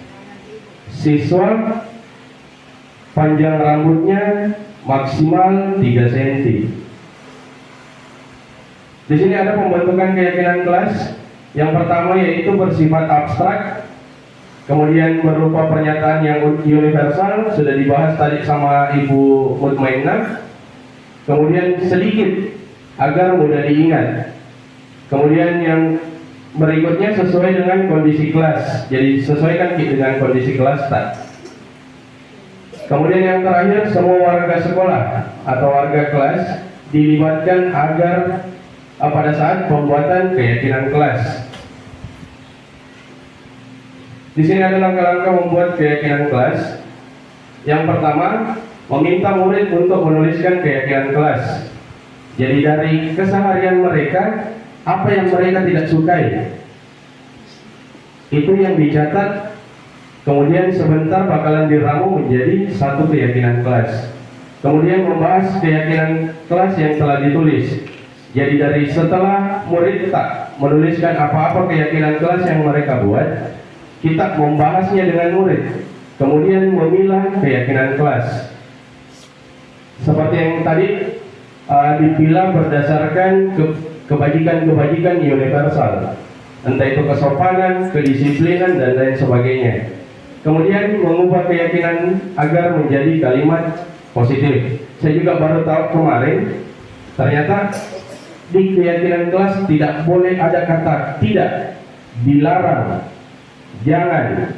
Siswa panjang rambutnya maksimal 3 cm. Di sini ada pembentukan keyakinan kelas. Yang pertama yaitu bersifat abstrak, kemudian berupa pernyataan yang universal, sudah dibahas tadi sama Ibu Mutmainah. Kemudian sedikit agar mudah diingat. Kemudian yang berikutnya sesuai dengan kondisi kelas. Jadi sesuaikan dengan kondisi kelas tak. Kemudian yang terakhir, semua warga sekolah atau warga kelas dilibatkan agar pada saat pembuatan keyakinan kelas. Di sini ada langkah-langkah membuat keyakinan kelas. Yang pertama, meminta murid untuk menuliskan keyakinan kelas. Jadi dari keseharian mereka, apa yang mereka tidak sukai, itu yang dicatat. Kemudian sebentar bakalan diramu menjadi satu keyakinan kelas. Kemudian membahas keyakinan kelas yang telah ditulis. Jadi dari setelah murid tak menuliskan apa-apa keyakinan kelas yang mereka buat, kita membahasnya dengan murid. Kemudian memilah keyakinan kelas. Seperti yang tadi dipilah berdasarkan kebajikan-kebajikan universal. Entah itu kesopanan, kedisiplinan, dan lain sebagainya. Kemudian mengubah keyakinan agar menjadi kalimat positif. Saya juga baru tahu kemarin, ternyata di keyakinan kelas tidak boleh ada kata tidak, dilarang, jangan.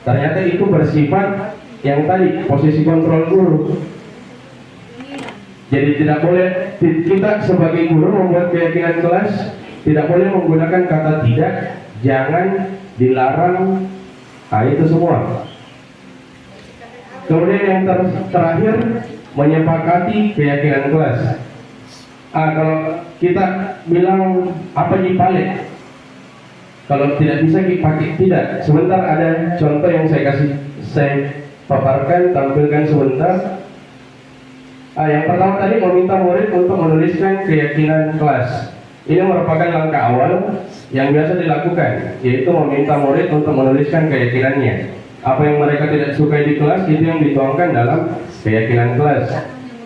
Ternyata itu bersifat yang tadi, posisi kontrol guru. Jadi tidak boleh, kita sebagai guru membuat keyakinan kelas tidak boleh menggunakan kata tidak, jangan, dilarang. Itu semua. Kemudian yang terakhir, menyepakati keyakinan kelas. Kalau kita bilang apa dibalik, kalau tidak bisa dipakai tidak. Sebentar ada contoh yang saya paparkan, tampilkan sebentar. Yang pertama tadi meminta murid untuk menuliskan keyakinan kelas. Ini merupakan langkah awal yang biasa dilakukan, yaitu meminta murid untuk menuliskan keyakinannya. Apa yang mereka tidak sukai di kelas, itu yang dituangkan dalam keyakinan kelas.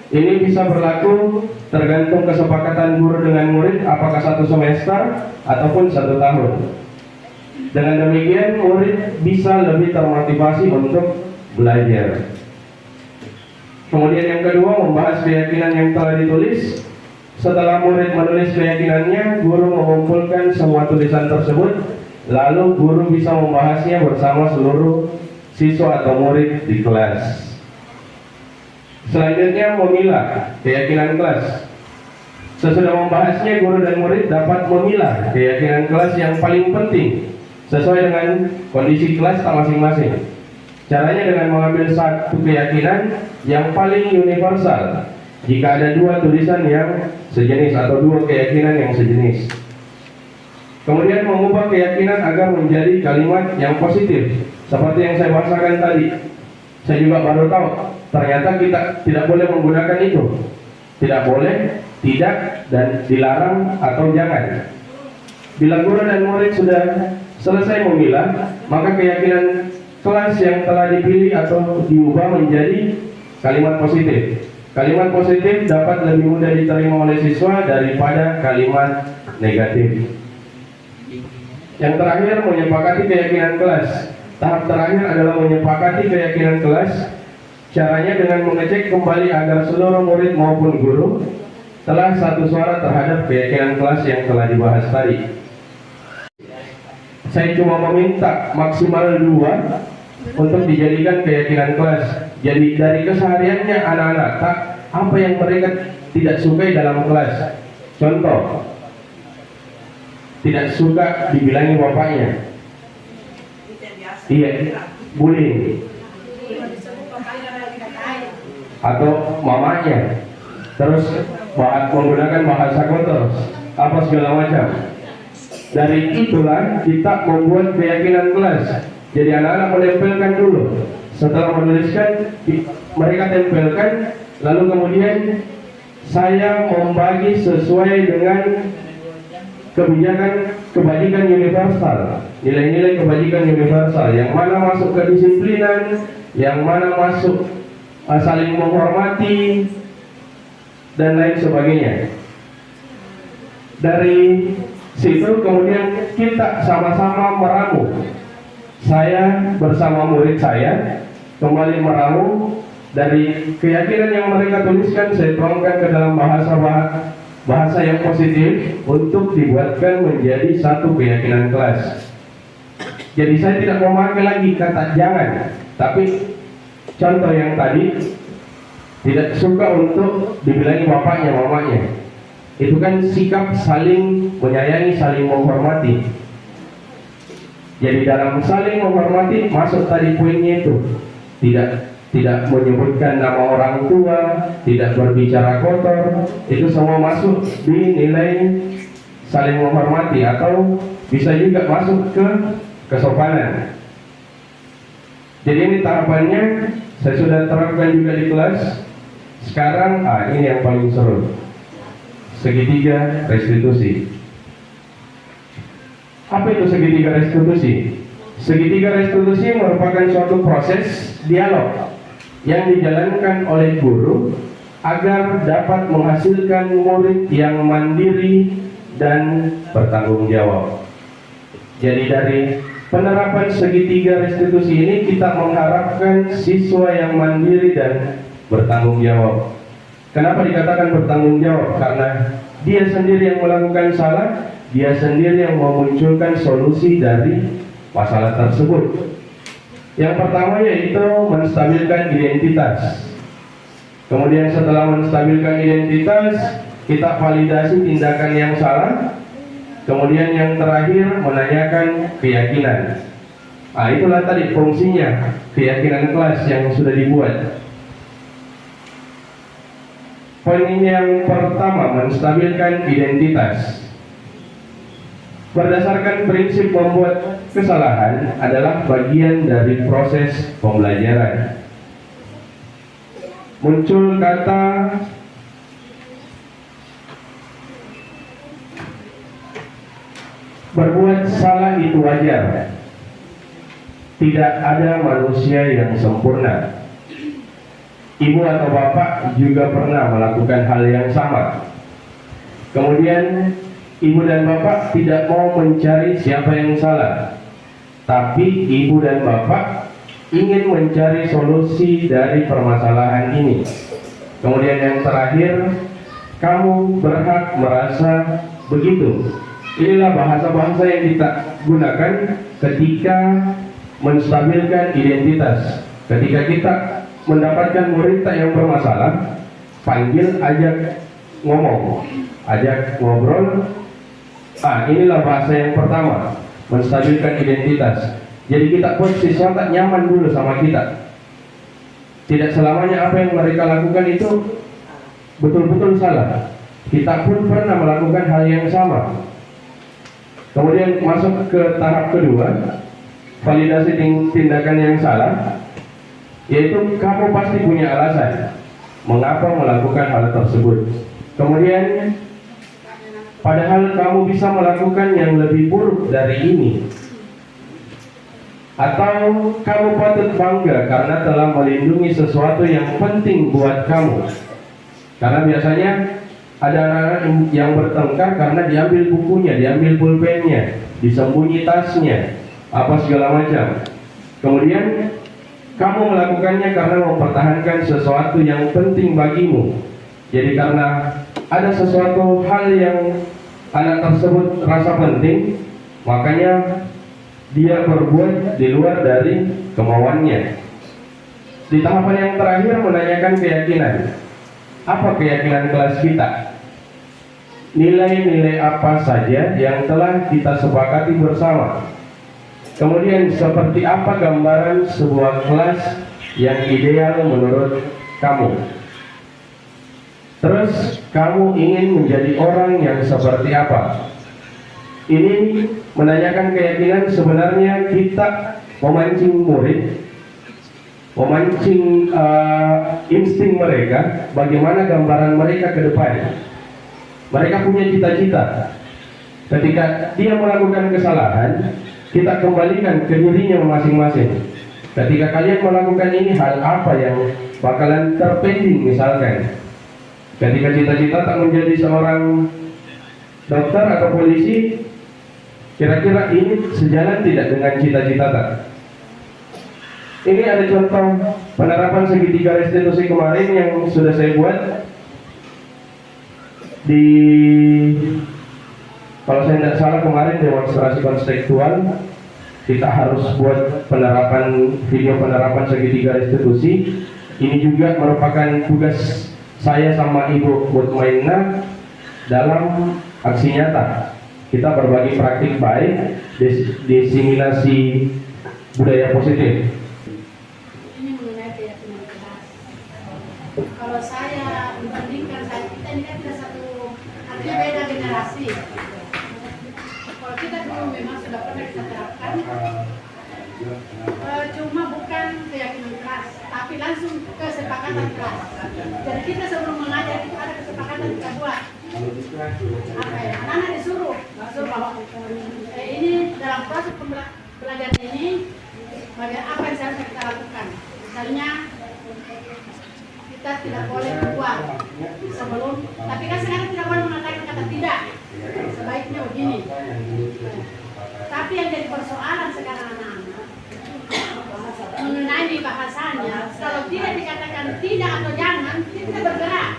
Ini bisa berlaku tergantung kesepakatan guru dengan murid, apakah 1 semester ataupun 1 tahun. Dengan demikian murid bisa lebih termotivasi untuk belajar. Kemudian yang kedua, membahas keyakinan yang telah ditulis. Setelah murid menulis keyakinannya, guru mengumpulkan semua tulisan tersebut, lalu guru bisa membahasnya bersama seluruh siswa atau murid di kelas. Selanjutnya, memilah keyakinan kelas. Sesudah membahasnya, guru dan murid dapat memilah keyakinan kelas yang paling penting sesuai dengan kondisi kelas masing-masing. Caranya dengan mengambil satu keyakinan yang paling universal. Jika ada 2 tulisan yang sejenis atau 2 keyakinan yang sejenis. Kemudian mengubah keyakinan agar menjadi kalimat yang positif. Seperti yang saya bahasakan tadi. Saya juga baru tahu, ternyata kita tidak boleh menggunakan itu. Tidak boleh, tidak, dan dilarang atau jangan. Bila guru dan murid sudah selesai memilah, maka keyakinan kelas yang telah dipilih atau diubah menjadi kalimat positif. Kalimat positif dapat lebih mudah diterima oleh siswa daripada kalimat negatif. Yang terakhir, menyepakati keyakinan kelas. Tahap terakhir adalah menyepakati keyakinan kelas. Caranya dengan mengecek kembali agar seluruh murid maupun guru telah satu suara terhadap keyakinan kelas yang telah dibahas tadi. Saya cuma meminta maksimal 2 untuk dijadikan keyakinan kelas. Jadi dari kesehariannya anak-anak, apa yang mereka tidak sukai dalam kelas. Contoh, tidak suka dibilangi bapaknya. Iya, bullying. Atau mamanya. Terus menggunakan bahasa kotor. apa segala macam. Dari itulah kita membuat keyakinan kelas. Jadi anak-anak menempelkan dulu. Setelah menuliskan, mereka tempelkan, lalu kemudian saya membagi sesuai dengan kebajikan universal, nilai-nilai kebajikan universal, yang mana masuk kedisiplinan, yang mana masuk saling menghormati, dan lain sebagainya. Dari situ kemudian kita sama-sama meramu. Saya bersama murid saya kembali meramu dari keyakinan yang mereka tuliskan, saya tuangkan ke dalam bahasa yang positif untuk dibuatkan menjadi satu keyakinan kelas. Jadi saya tidak memakai lagi kata jangan, tapi contoh yang tadi, tidak suka untuk dibilangi bapaknya, mamanya. Itu kan sikap saling menyayangi, saling menghormati. Jadi dalam saling menghormati masuk tadi poinnya itu, tidak menyebutkan nama orang tua, tidak berbicara kotor, itu semua masuk di nilai saling menghormati, atau bisa juga masuk ke kesopanan. Jadi ini tahapannya saya sudah terapkan juga di kelas. Sekarang ini yang paling seru, segitiga restitusi. Apa itu segitiga restitusi? Segitiga restitusi merupakan suatu proses dialog yang dijalankan oleh guru agar dapat menghasilkan murid yang mandiri dan bertanggung jawab. Jadi dari penerapan segitiga restitusi ini kita mengharapkan siswa yang mandiri dan bertanggung jawab. Kenapa dikatakan bertanggung jawab? Karena dia sendiri yang melakukan salah, dia sendiri yang memunculkan solusi dari masalah tersebut. Yang pertama yaitu menstabilkan identitas. Kemudian setelah menstabilkan identitas, kita validasi tindakan yang salah. Kemudian yang terakhir menanyakan keyakinan. Itulah tadi fungsinya keyakinan kelas yang sudah dibuat. Poin ini yang pertama, menstabilkan identitas. Berdasarkan prinsip membuat kesalahan adalah bagian dari proses pembelajaran. Muncul kata berbuat salah itu wajar. Tidak ada manusia yang sempurna. Ibu atau bapak juga pernah melakukan hal yang sama. Kemudian ibu dan bapak tidak mau mencari siapa yang salah, tapi ibu dan bapak ingin mencari solusi dari permasalahan ini. Kemudian yang terakhir, kamu berhak merasa begitu. Inilah bahasa-bahasa yang kita gunakan ketika menstabilkan identitas. Ketika kita mendapatkan murid yang bermasalah, panggil, ajak ngomong, ajak ngobrol. Inilah bahasa yang pertama, menstabilkan identitas. Jadi kita buat siswa tak nyaman dulu sama kita. Tidak selamanya apa yang mereka lakukan itu betul-betul salah. Kita pun pernah melakukan hal yang sama. Kemudian masuk ke tahap kedua, validasi tindakan yang salah, yaitu kamu pasti punya alasan mengapa melakukan hal tersebut. Kemudian padahal kamu bisa melakukan yang lebih buruk dari ini, atau kamu patut bangga karena telah melindungi sesuatu yang penting buat kamu. Karena biasanya ada anak-anak yang bertengkar karena diambil bukunya, diambil pulpennya, disembunyi tasnya, apa segala macam. Kemudian kamu melakukannya karena mempertahankan sesuatu yang penting bagimu. Jadi karena ada sesuatu hal yang anak tersebut rasa penting, makanya dia berbuat di luar dari kemauannya. Di tahapan yang terakhir, menanyakan keyakinan. Apa keyakinan kelas kita? Nilai-nilai apa saja yang telah kita sepakati bersama? Kemudian seperti apa gambaran sebuah kelas yang ideal menurut kamu? Terus kamu ingin menjadi orang yang seperti apa? Ini menanyakan keyakinan sebenarnya kita memancing murid, memancing insting mereka, bagaimana gambaran mereka ke depan. Mereka punya cita-cita. Ketika dia melakukan kesalahan, kita kembalikan ke dirinya masing-masing. Ketika kalian melakukan ini, hal apa yang bakalan terpending misalkan? Ketika cita-cita tak menjadi seorang dokter atau polisi, kira-kira ini sejalan tidak dengan cita-cita tak? Ini ada contoh penerapan segitiga restitusi kemarin yang sudah saya buat di, kalau saya tidak salah kemarin demonstrasi konstekstual. Kita harus buat penerapan video penerapan segitiga restitusi. Ini juga merupakan tugas saya sama Ibu Mutmainah dalam aksi nyata. Kita berbagi praktik baik, diseminasi budaya positif. Ini mengenai keyakinan keras. Kalau saya membandingkan kita ini kan tidak satu, artinya beda generasi. Kalau kita dulu memang sudah pernah kita terapkan, cuma bukan keyakinan keras, tapi langsung kesepakatan keras. Jadi kita sebelum mengajar itu ada kesepakatan kita buat. Apa ya? Anak-anak disuruh bahwa ini dalam proses pembelajaran ini, apa yang harus kita lakukan. Misalnya kita tidak boleh keluar sebelum, tapi kan sekarang tidak boleh mengatakan kata tidak. Sebaiknya begini. Tapi yang jadi persoalan sekarang anak-anak mengenai bahasanya, kalau tidak dikatakan tidak atau jangan, kita tidak bergerak.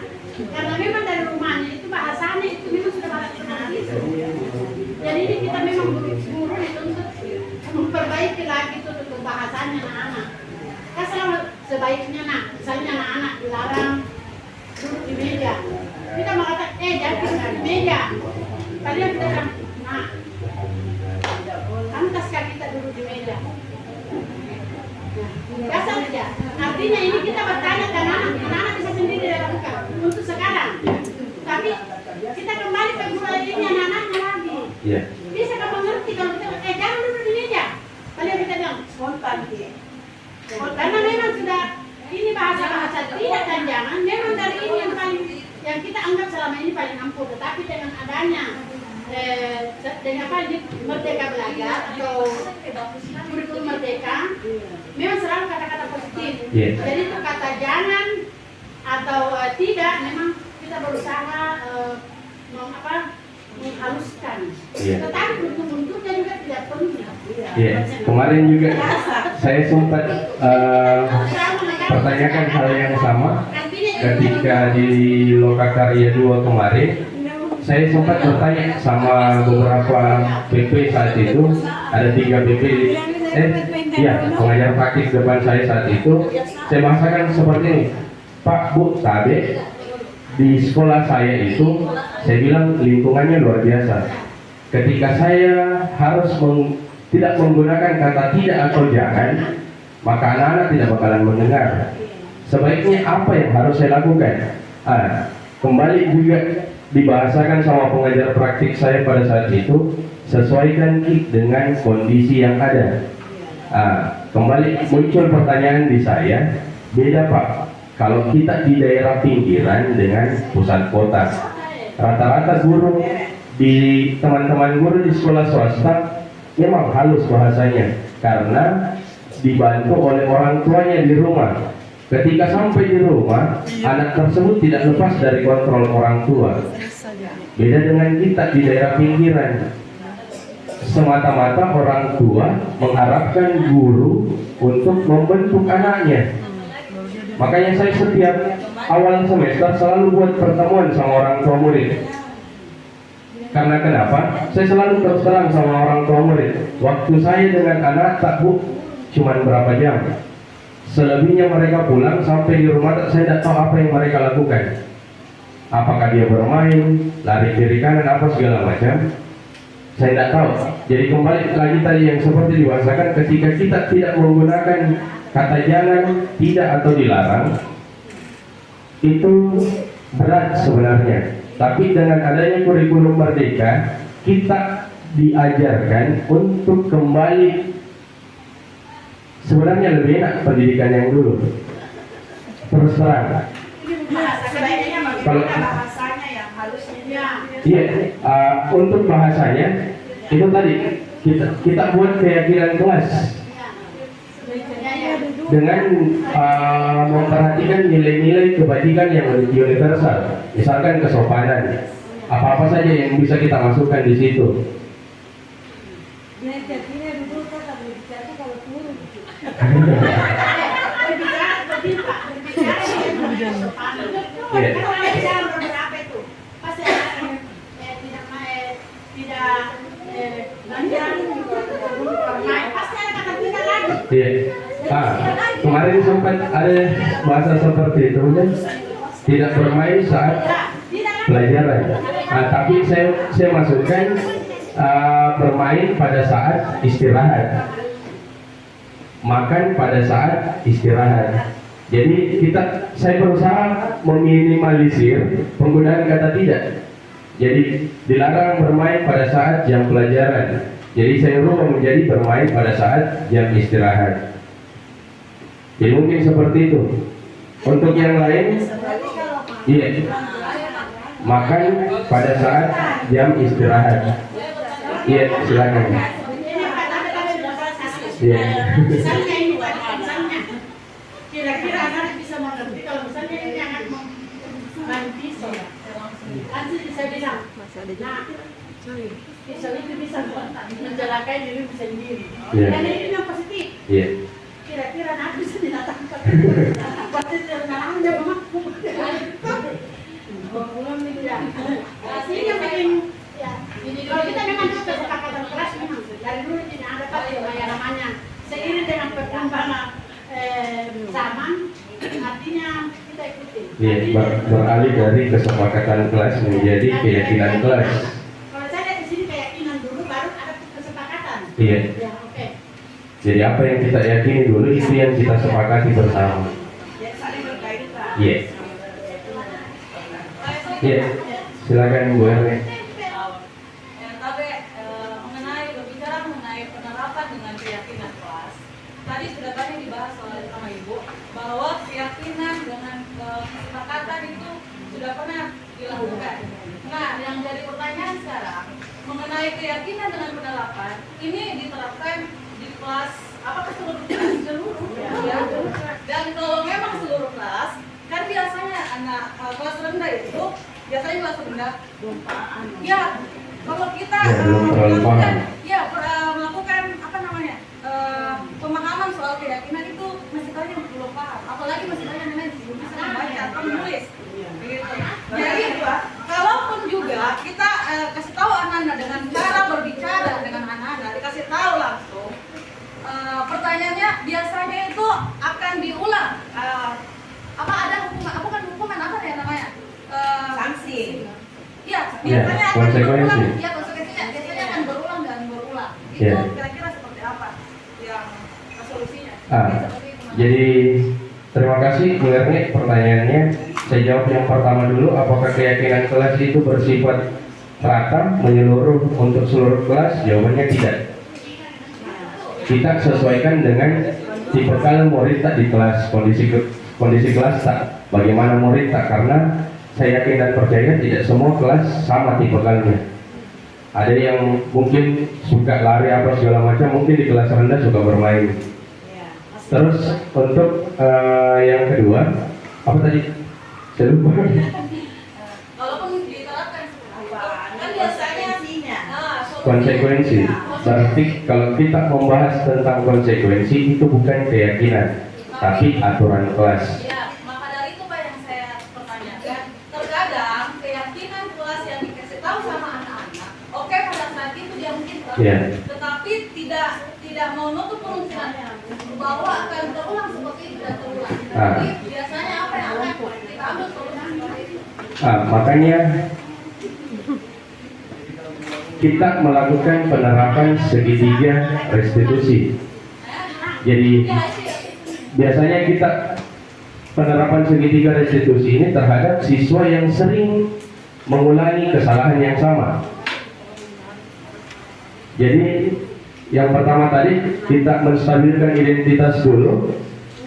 Karena memang dari rumahnya itu bahasanya itu memang sudah bahasa itu. Jadi ini kita memang guru dituntut memperbaiki lagi itu untuk bahasanya anak-anak. Kan selama sebaiknya misalnya anak-anak dilarang duduk di meja. Kita mengatakan, jangan di meja. Kalian kita bilang, pantaskah kita duduk di meja? Biasa saja. Artinya ini kita bertanya ke anak-anak bisa sendiri lakukan untuk sekarang. Tapi kita kembali ke guru ini anak-anaknya lagi. Bisa kamu mengerti kalau kita jangan duduk di meja. Kalian kita bilang spontan. Karena memang sudah ini bahasa-bahasa tidak dan jangan. Memang dari ini yang kita anggap selama ini paling ampuh. Tetapi dengan adanya dengan apa ini merdeka belajar atau kurikulum merdeka, memang selalu kata-kata positif. Jadi itu kata jangan atau tidak, memang kita berusaha menghaluskan. Tetapi bentuk-bentuknya juga tidak perlu. Kemarin juga saya sempat pertanyakan hal yang sama ketika di Lokakarya 2 kemarin. Saya sempat bertanya sama beberapa BP saat itu, ada 3 BP, pengajar praktik depan saya saat itu. Saya bahasakan seperti ini, Pak, Bu, Tabe, di sekolah saya itu, saya bilang lingkungannya luar biasa. Ketika saya harus tidak menggunakan kata tidak atau jangan, maka anak-anak tidak bakalan mendengar. Sebaiknya apa yang harus saya lakukan? Kembali juga dibahasakan sama pengajar praktik saya pada saat itu, sesuaikan dengan kondisi yang ada. Kembali muncul pertanyaan di saya, beda Pak, kalau kita di daerah pinggiran dengan pusat kota. Rata-rata guru di teman-teman guru di sekolah swasta memang halus bahasanya, karena dibantu oleh orang tuanya di rumah. Ketika sampai di rumah, anak tersebut tidak lepas dari kontrol orang tua. Beda dengan kita di daerah pinggiran. Semata-mata orang tua mengharapkan guru untuk membentuk anaknya. Makanya saya setiap awal semester selalu buat pertemuan sama orang tua murid. Karena kenapa? Saya selalu terus terang sama orang tua murid. Waktu saya dengan anak tak cuma berapa jam. Selebihnya mereka pulang sampai di rumah, saya tidak tahu apa yang mereka lakukan. Apakah dia bermain, lari kiri kanan, apa segala macam, saya tidak tahu. Jadi kembali lagi tadi yang seperti dibahasakan, ketika kita tidak menggunakan kata jangan, tidak atau dilarang, itu berat sebenarnya. Tapi dengan adanya kurikulum merdeka, kita diajarkan untuk kembali, sebenarnya lebih enak pendidikan yang dulu. Terus terang. Sebaiknya Kalau- bagaimana bahasanya yang harusnya Iya, untuk bahasanya itu tadi kita buat keyakinan kelas dengan memperhatikan nilai-nilai kebajikan yang universal, misalkan kesopanan, apa-apa saja yang bisa kita masukkan di situ. Iya. Kemarin sempat ada bahasa seperti itu kan, tidak bermain saat pelajaran. Tapi saya masukkan bermain pada saat istirahat, makan pada saat istirahat. Jadi saya berusaha meminimalisir penggunaan kata tidak. Jadi dilarang bermain pada saat jam pelajaran. Jadi saya rubah menjadi bermain pada saat jam istirahat. Jadi mungkin seperti itu. Untuk yang lain, iya, makan pada saat jam istirahat. Iya, silakan. Iya. Misalnya ini buat misalnya kira-kira anak bisa mengerti kalau misalnya ini anak main pisau ya, nanti bisa bilang, nah pisau itu bisa mencelakai diri sendiri. Iya. Dan ini yang positif. Iya. Kira-kira anak bisa dinatangkan. Pasti terang dia mengaku. Ini yang paling ya. Kalau kita memang kesepakatan kelas memang dari dulu tidak ada pasti yang namanya seiring dengan perkembangan zaman, artinya kita ikuti. Iya, beralih dari kesepakatan kelas menjadi keyakinan kelas. Kalau saya lihat di sini keyakinan dulu baru ada kesepakatan. Iya. Ya, oke. Jadi apa yang kita yakini dulu itu yang kita sepakati bersama. yang saling berkaitan. Iya. Iya. Silakan Bu Erne. Tapi berbicara mengenai penerapan dengan keyakinan kelas, tadi sudah tadi dibahas sama Ibu bahwa keyakinan dengan kesepakatan itu sudah pernah dilakukan. Nah, yang jadi pertanyaan sekarang mengenai keyakinan dengan penerapan ini diterapkan di kelas apakah seluruh kelas? Seluruh ya. Dan kalau memang seluruh kelas, kan biasanya anak kelas rendah itu biasanya kelas rendah ya kalau kita melakukan apa namanya pemahaman soal keyakinan itu masih banyak yang belum paham, apalagi masih banyak yang belum bisa membaca atau menulis begitu. Jadi kalaupun juga kita kasih tahu anak-anak dengan cara berbicara dengan anak-anak, dikasih tahu langsung pertanyaannya biasanya itu akan diulang apa ada hukuman, apa kan hukuman apa ya namanya Sanksi. Iya, biasanya akan konsekuensi. berulang. Iya, konsekuensinya biasanya akan berulang dan berulang. Itu Iya. kira-kira seperti apa yang solusinya? Seperti itu, Mas. Jadi terima kasih Bu Erne pertanyaannya. Saya jawab yang pertama dulu, apakah keyakinan kelas itu bersifat rata menyeluruh untuk seluruh kelas? Jawabannya tidak. Kita sesuaikan dengan tipikal murid tak di kelas, kondisi kelas tak, bagaimana murid tak, karena saya yakin dan percaya tidak semua kelas sama tipikalnya. Ada yang mungkin suka lari apa segala macam, mungkin di kelas rendah suka bermain. Terus untuk yang kedua, apa tadi? Saya lupa. Kalaupun diterapkan kan biasanya Konsekuensi. Berarti kalau kita membahas tentang konsekuensi itu bukan keyakinan, tapi aturan kelas. ya, maka dari itu Pak yang saya pertanyakan, terkadang keyakinan kelas yang dikasih tahu sama anak-anak, oke pada saat itu dia mungkin Iya. tetapi tidak mau nutup kemungkinannya bahwa akan terulang seperti itu dan terulang. Jadi biasanya apa yang akan kita ambil solusinya itu? Makanya kita melakukan penerapan segitiga restitusi. Jadi biasanya kita penerapan segitiga restitusi ini terhadap siswa yang sering mengulangi kesalahan yang sama. Jadi yang pertama tadi kita menstabilkan identitas dulu.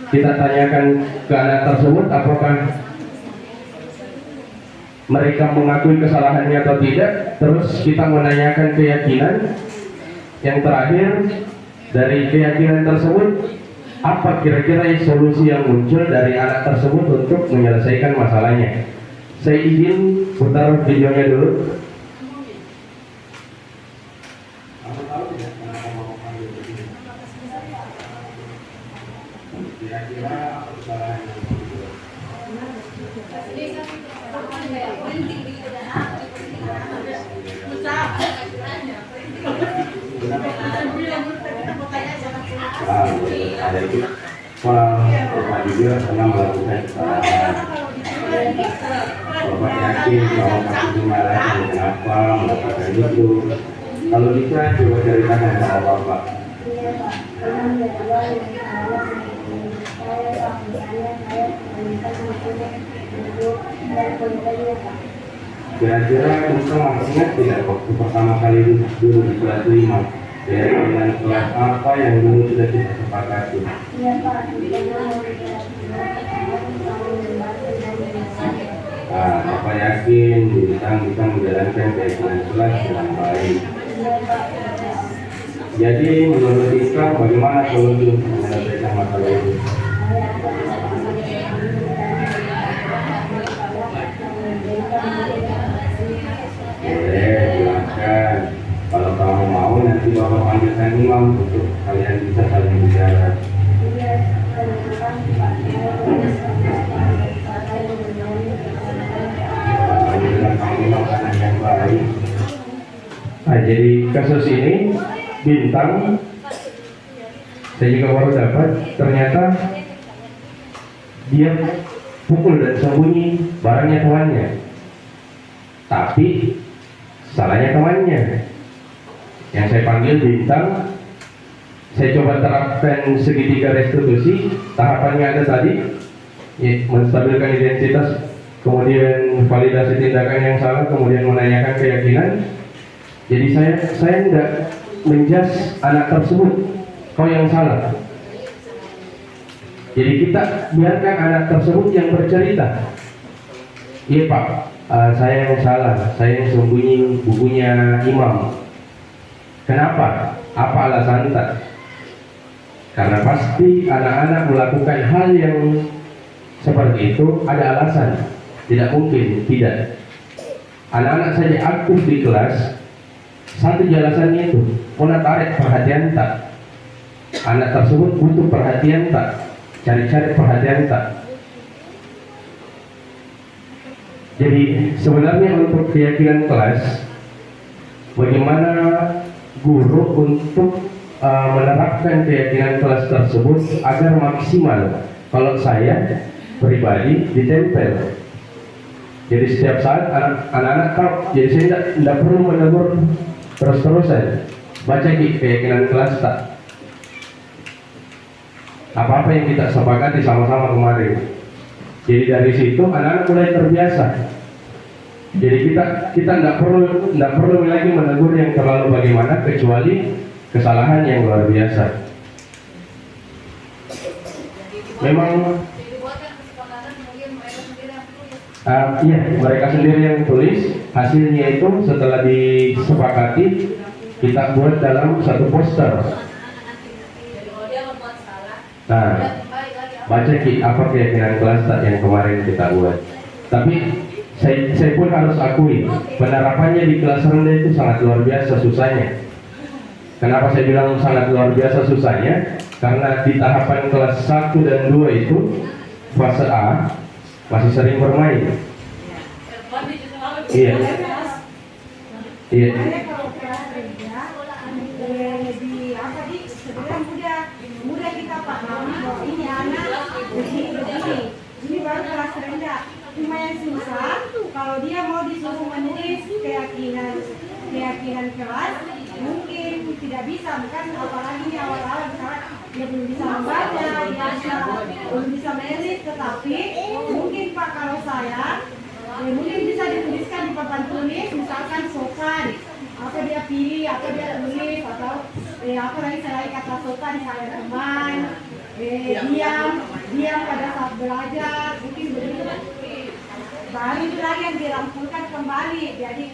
Kita tanyakan ke anak tersebut apakah mereka mengakui kesalahannya atau tidak. Terus kita menanyakan keyakinan. Yang terakhir, dari keyakinan tersebut, apa kira-kira solusi yang muncul dari anak tersebut untuk menyelesaikan masalahnya. Saya izin putar videonya dulu. Kira-kira kesalahan yang muncul. Ada itu Bapak juga pernah melakukan kesalahan. Bapak yakin bahwa masih marah kenapa melakukan itu. Kalau bisa coba ceritakan sama Bapak. Kira-kira Musa masih ingat tidak waktu pertama kali dulu di kelas 5? Dengan kelas apa yang dulu sudah kita sepakati? Iya Pak, Bapak yakin Bintang bisa menjalankan keyakinan kelas dengan baik. Jadi menurut Islam bagaimana solusi menyelesaikan masalah itu? Boleh, silakan. Kalau kamu mau nanti Bapak panggilkan imam untuk kalian bisa saling bicara. Nah, jadi kasus ini Bintang saya juga baru dapat, ternyata dia pukul dan sembunyi barangnya temannya, tapi salahnya temannya. Yang saya panggil Bintang, saya coba terapkan segitiga restitusi. Tahapannya ada tadi, menstabilkan identitas, kemudian validasi tindakan yang salah, kemudian menanyakan keyakinan. Jadi saya tidak menjas anak tersebut, kau yang salah. Jadi kita biarkan anak tersebut yang bercerita. Iya Pak, saya yang salah, saya yang sembunyi bukunya imam. Kenapa? Apa alasan tak? Karena pasti anak-anak melakukan hal yang seperti itu ada alasan. Tidak mungkin tidak. Anak-anak saja aktif di kelas, satu alasannya itu mau tarik perhatian tak? Anak tersebut butuh perhatian tak? Cari-cari perhatian tak? Jadi sebenarnya untuk keyakinan kelas, bagaimana guru untuk menerapkan keyakinan kelas tersebut agar maksimal. Kalau saya pribadi ditempel. Jadi setiap saat anak-anak tahu. Jadi saya tidak perlu menegur terus-terusan. Baca keyakinan kelas tak. Apa-apa yang kita sepakati sama-sama kemarin. Jadi dari situ anak-anak mulai terbiasa. Jadi kita tidak perlu lagi menegur yang terlalu bagaimana, kecuali kesalahan yang luar biasa. Memang iya, mereka sendiri yang tulis. Hasilnya itu setelah disepakati kita buat dalam satu poster. Nah, baca apa keyakinan kelas tak yang kemarin kita buat. Tapi saya pun harus akui penerapannya di kelas rendah itu sangat luar biasa susahnya. Kenapa saya bilang sangat luar biasa susahnya? Karena di tahapan kelas 1 dan 2 itu fase A masih sering bermain. Iya. Iya. kalau kelas rendah lebih apa sih? Sebenarnya mudah kita paham bahwa ini anak begini. Ini baru kelas rendah. Cuma yang susah kalau dia mau disuruh menulis keyakinan kelas, mungkin tidak bisa, bukan apalagi ini awal-awal misalnya dia belum bisa membaca, belum bisa menulis, tetapi mungkin Pak kalau saya mungkin bisa dituliskan di papan tulis, misalkan sopan, apa dia pilih, apa dia tulis, atau apa lagi selain kata sopan, saya teman, diam pada saat belajar, mungkin begitu. Baru itu lagi yang dirampungkan kembali. Jadi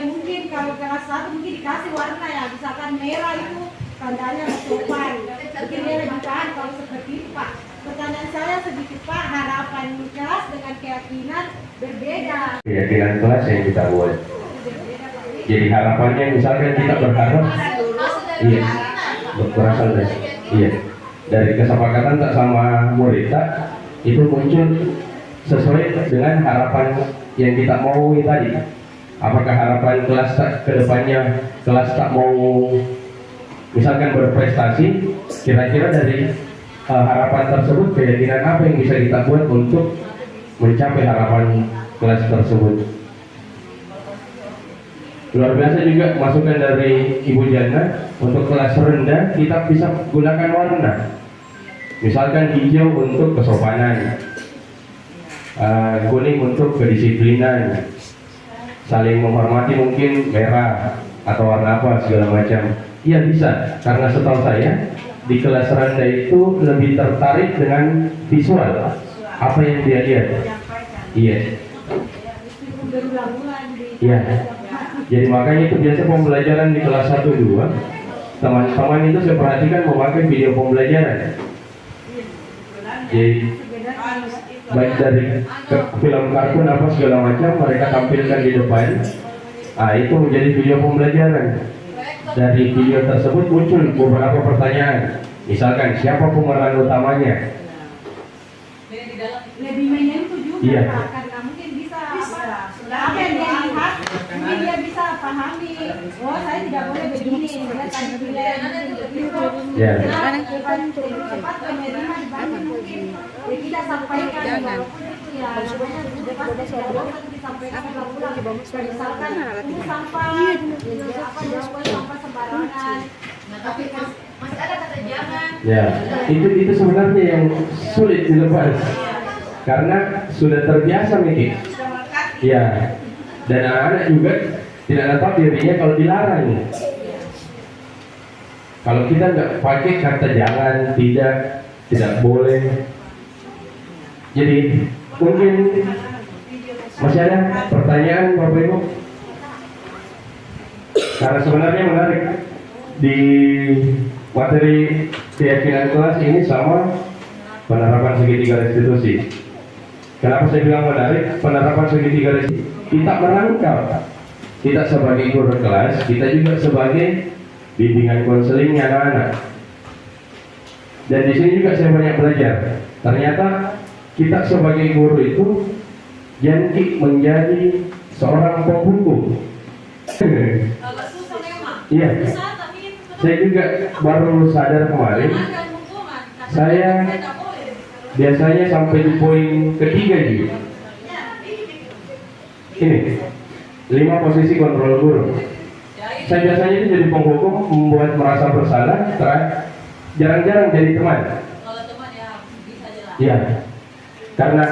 mungkin kalau kelas 1 mungkin dikasih warna ya, misalkan merah itu tandanya sopan. Mungkin dia lebih tahan kalau seperti itu Pak. Pertanyaan saya sedikit Pak, harapan kelas dengan keyakinan berbeda. Keyakinan kelas yang kita buat. Jadi harapannya misalkan kita berharap, iya, berasal dari, iya, dari kesepakatan tak sama murid tak, itu muncul sesuai dengan harapan yang kita mau tadi. Apakah harapan kelas tak kedepannya kelas tak mau misalkan berprestasi, kira-kira dari harapan tersebut keyakinan apa yang bisa kita buat untuk mencapai harapan kelas tersebut. Luar biasa juga masukan dari Ibu Jana. Untuk kelas rendah kita bisa gunakan warna, misalkan hijau untuk kesopanan, kuning untuk kedisiplinan, saling menghormati mungkin merah atau warna apa segala macam. Iya bisa, karena setahu saya di kelas rendah itu lebih tertarik dengan visual, apa yang dia lihat. Iya. Iya. Jadi makanya itu biasa pembelajaran di kelas 1-2 teman-teman itu saya perhatikan memakai video pembelajaran. Jadi baik dari film kartun apa segala macam mereka tampilkan di depan. Itu menjadi video pembelajaran. Dari video tersebut muncul beberapa pertanyaan. Misalkan siapa pemeran utamanya? Lebih menyentuh juga Iya. Pak, karena mungkin bisa apa yang dia lihat, mungkin dia bisa pahami. Oh saya tidak boleh begini, dia tadi bilang begitu. Ya. Cepat menerima dibanding mungkin tidak sampaikan. Walaupun itu ya namanya pasti tidak boleh disampaikan ulang-ulang. Misalkan ini sampah, apa dia boleh sampah sembarangan. Tapi Masih ada kata jangan. Ya, itu sebenarnya yang sulit dilepas karena sudah terbiasa Miki. Ya, dan anak-anak juga tidak tahu dirinya kalau dilarang. Kalau kita nggak pakai kata jangan, tidak boleh. Jadi mungkin masih ada pertanyaan Bapak Ibu? Karena sebenarnya menarik di materi keyakinan kelas ini sama penerapan segitiga restitusi. Kenapa saya bilang menarik? Penerapan segitiga restitusi kita merangkap, kita sebagai guru kelas, kita juga sebagai bimbingan konselingnya anak-anak. Dan di sini juga saya banyak belajar. Ternyata kita sebagai guru itu janji menjadi seorang pembuku. Agak susah memang. Iya. Susah tapi Saya juga baru sadar kemarin. Saya biasanya sampai di poin ketiga juga. Ini 5 posisi kontrol guru. Saya biasanya itu jadi penghukum, membuat merasa bersalah, jarang-jarang jadi teman. kalau teman ya bisa jelas. Iya, karena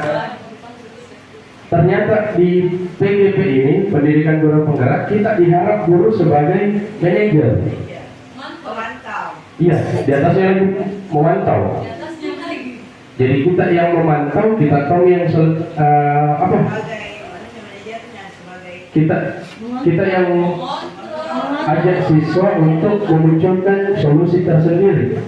ternyata di PGP ini, pendidikan guru penggerak, kita diharap guru sebagai manajer. Pemantau. Iya, di atasnya lagi memantau. Di atasnya lagi. Jadi kita yang memantau, kita tahu yang apa? Kita yang ajak siswa untuk memunculkan solusi tersendiri.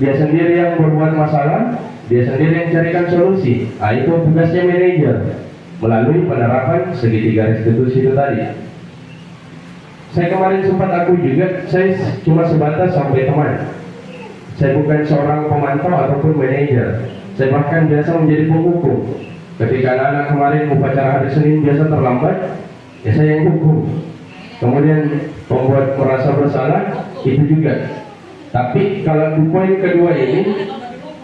Dia sendiri yang berbuat masalah, dia sendiri yang carikan solusi. Itu tugasnya manajer melalui penerapan segitiga restitusi itu tadi. Saya kemarin sempat aku juga, saya cuma sebatas sampai teman. Saya bukan seorang pemantau ataupun manajer. Saya bahkan biasa menjadi penghukum. Ketika anak-anak kemarin upacara hari Senin biasa terlambat, ya saya yang hukum. Kemudian membuat merasa bersalah itu juga. Tapi kalau di poin kedua ini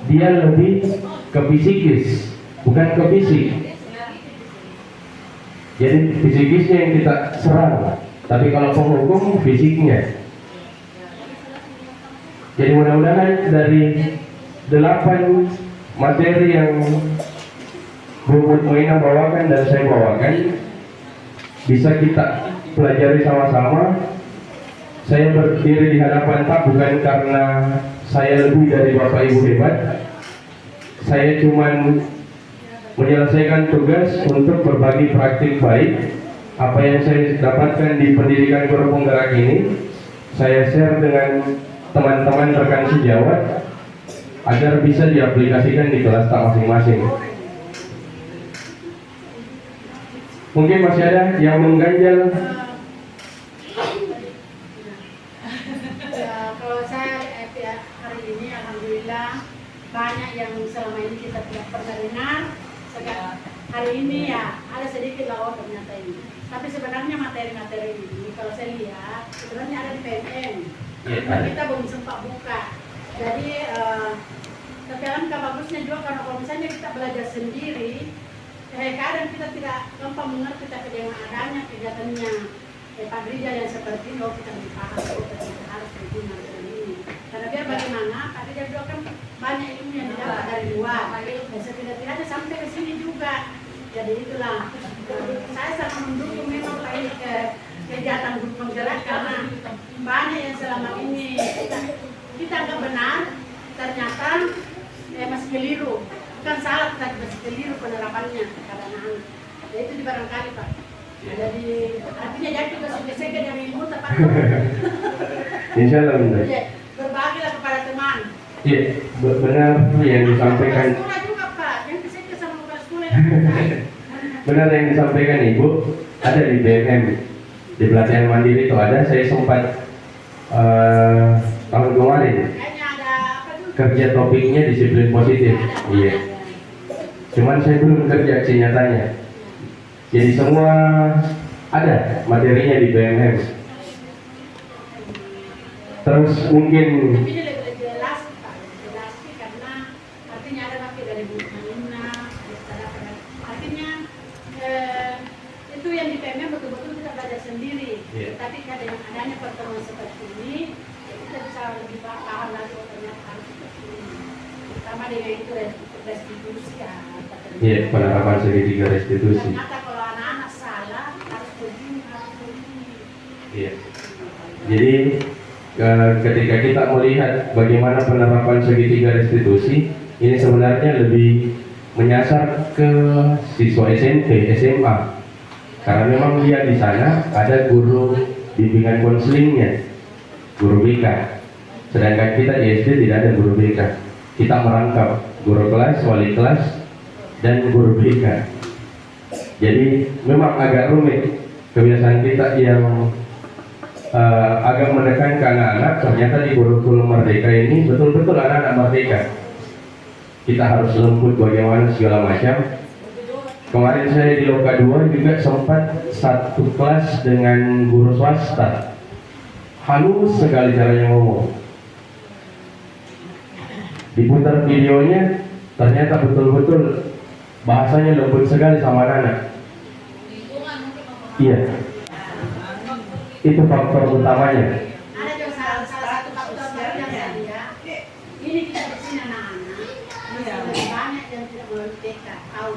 dia lebih ke psikis, bukan ke fisik. Jadi fisikisnya yang kita serang, tapi kalau penghukum fisiknya. Jadi mudah-mudahan dari 8 materi yang Bu Mutmainah bawakan dan saya bawakan bisa kita pelajari sama-sama. Saya berdiri di hadapan tak bukan karena saya lebih dari Bapak Ibu hebat. Saya cuman menyelesaikan tugas untuk berbagi praktik baik. Apa yang saya dapatkan di pendidikan guru penggerak ini, saya share dengan teman-teman rekan sejawat agar bisa diaplikasikan di kelas tak masing-masing. Mungkin masih ada yang mengganjal. Kalau saya hari ini alhamdulillah banyak yang selama ini kita tidak pernah dengar. Hari ini ya ada sedikit lawak ternyata ini. Tapi sebenarnya materi-materi ini kalau saya lihat sebenarnya ada di PMN. Kita belum sempat buka. Jadi tapi alhamdulillah bagusnya juga karena kalau misalnya kita belajar sendiri, kadang kita tidak gampang mengerti tapi dengan adanya kegiatannya Pak Rizal yang seperti ini, kita lebih paham kita harus begini ini. Karena biar bagaimana Pak Rizal juga kan banyak ilmu yang didapat dari luar. Dan setidak-tidaknya sampai ke sini juga. Jadi itulah saya sangat mendukung memang kegiatan grup penggerak karena banyak yang selama ini kita anggap benar ternyata masih keliru. Bukan salah tapi masih keliru penerapannya kadang-kadang. Ya itu di barangkali Pak. Jadi artinya jadi juga sudah dari ilmu tepat. Insya Allah benar. Ya, berbagilah kepada teman. Iya, benar yang disampaikan. Sekolah juga Pak, yang kesini sama kepala sekolah. Benar yang disampaikan Ibu, ada di BMM di pelatihan mandiri itu ada. Saya sempat tahun kemarin Kayaknya ada apa tuh? kerja topiknya disiplin positif. Iya. Cuman saya belum kerja aksi nyatanya. Jadi semua ada materinya di BMM. Terus mungkin Tapi ini lebih jelas Pak, lebih jelas sih karena artinya ada wakil dari Bu Manina, artinya itu yang di PMM betul-betul kita belajar sendiri. Iya. Tapi dengan adanya pertemuan seperti ini, ya kita bisa lebih paham lagi ternyata harus seperti ini. Terutama dengan itu restitusi ya. iya, penerapan segitiga restitusi. Ternyata kalau anak-anak salah harus begini, harus begini. Iya. Jadi ketika kita melihat bagaimana penerapan segitiga restitusi, ini sebenarnya lebih menyasar ke siswa SMP, SMA, karena memang dia di sana ada guru bimbingan konselingnya, guru BK. Sedangkan kita di SD tidak ada guru BK. Kita merangkap guru kelas, wali kelas, dan guru BK. Jadi memang agak rumit kebiasaan kita yang agak menekan ke anak-anak. Ternyata di kurikulum Merdeka ini betul-betul anak-anak merdeka. Kita harus lembut bagaimana segala macam. Kemarin saya di Loka 2 juga sempat satu kelas dengan guru swasta. Halus sekali caranya ngomong. Diputar videonya, ternyata betul-betul bahasanya lembut sekali sama anak-anak. Iya. Itu faktor utamanya. Ada juga salah satu faktor baru yang saya lihat. Ini kita di sini anak-anak masih lebih banyak yang tidak melalui TK, tahu.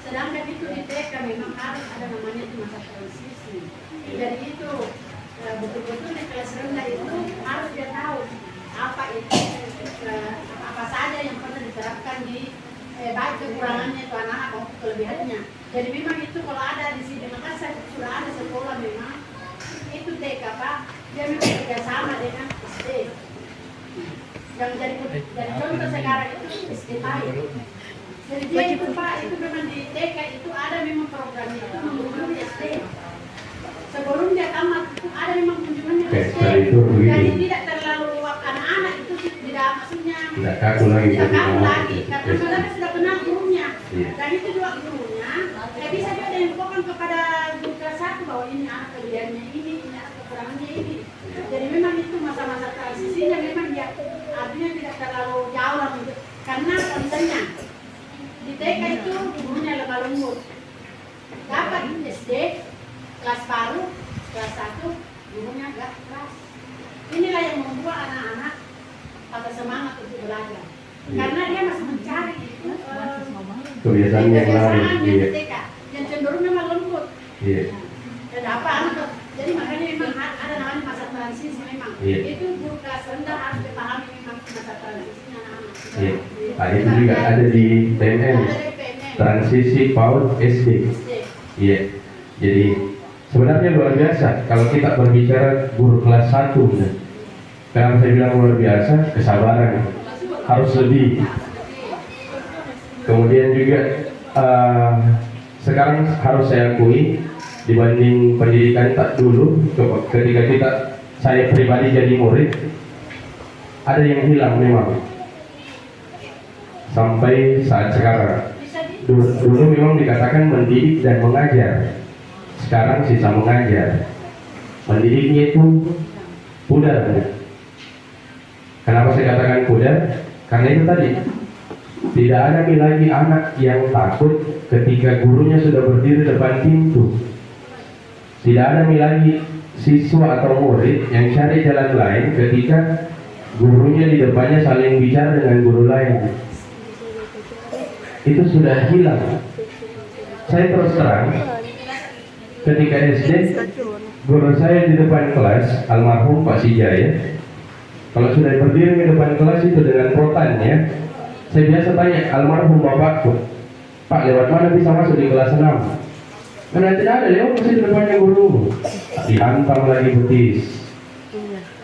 Sedangkan itu di TK memang harus ada namanya itu masa transisi. Jadi itu betul-betul di kelas rendah itu harus dia tahu apa itu apa saja yang pernah diterapkan di baik kekurangannya itu anak-anak maupun kelebihannya. Jadi memang itu kalau ada di sini maka saya sudah ada sekolah memang itu TK Pak, dia memang kerjasama dengan SD. Yang jadi contoh sekarang itu SD baik. Jadi dia itu Pak, itu memang di TK itu ada memang programnya itu mengunjungi SD. Sebelum dia tamat itu ada memang kunjungannya ke SD. Jadi tidak terlalu anak-anak itu tidak maksudnya tidak kaku lagi. Tidak kaku lagi, karena mereka sudah kenal gurunya. Dan itu juga gurunya, bisa juga diinfokan kepada guru kelas 1 bahwa ini anak kelebihannya ini anak kekurangannya ini. Jadi memang itu masa-masa transisinya memang dia artinya tidak terlalu jauh lah. Karena misalnya di TK itu gurunya lemah lembut. Dapat SD kelas baru kelas 1 gurunya agak keras. inilah yang membuat anak-anak agak semangat untuk belajar. Karena dia masih mencari kebiasaan yang lain. kebiasaan yang Iya. TK yang cenderung memang lembut. Iya. Dan apa anak, jadi makanya memang ada namanya masa transisi memang. Iya. Itu guru kelas rendah harus dipahami memang masa transisi anak-anak. Iya. Nah, itu juga ada di PMN, Ada di PNN. transisi PAUD SD. Iya. Jadi sebenarnya luar biasa kalau kita berbicara guru kelas 1. Kenapa saya bilang luar biasa? Kesabaran harus lebih. Kemudian juga sekarang harus saya akui dibanding pendidikan tak dulu, ketika saya pribadi jadi murid, ada yang hilang memang sampai saat sekarang. Dulu memang dikatakan mendidik dan mengajar, sekarang sisa mengajar. Mendidiknya itu pudar. Kenapa saya katakan pudar? Karena itu tadi, tidak ada lagi anak yang takut ketika gurunya sudah berdiri depan pintu. Tidak ada lagi siswa atau murid yang cari jalan lain ketika gurunya di depannya saling bicara dengan guru lain. Itu sudah hilang. Saya terus terang, ketika SD, guru saya di depan kelas, almarhum Pak Sijaya, kalau sudah berdiri di depan kelas itu dengan protannya, saya biasa tanya almarhum bapakku, Pak, lewat mana bisa masuk di kelas 6? Karena tidak ada, lewat masih di depannya guru. Dihantam lagi betis.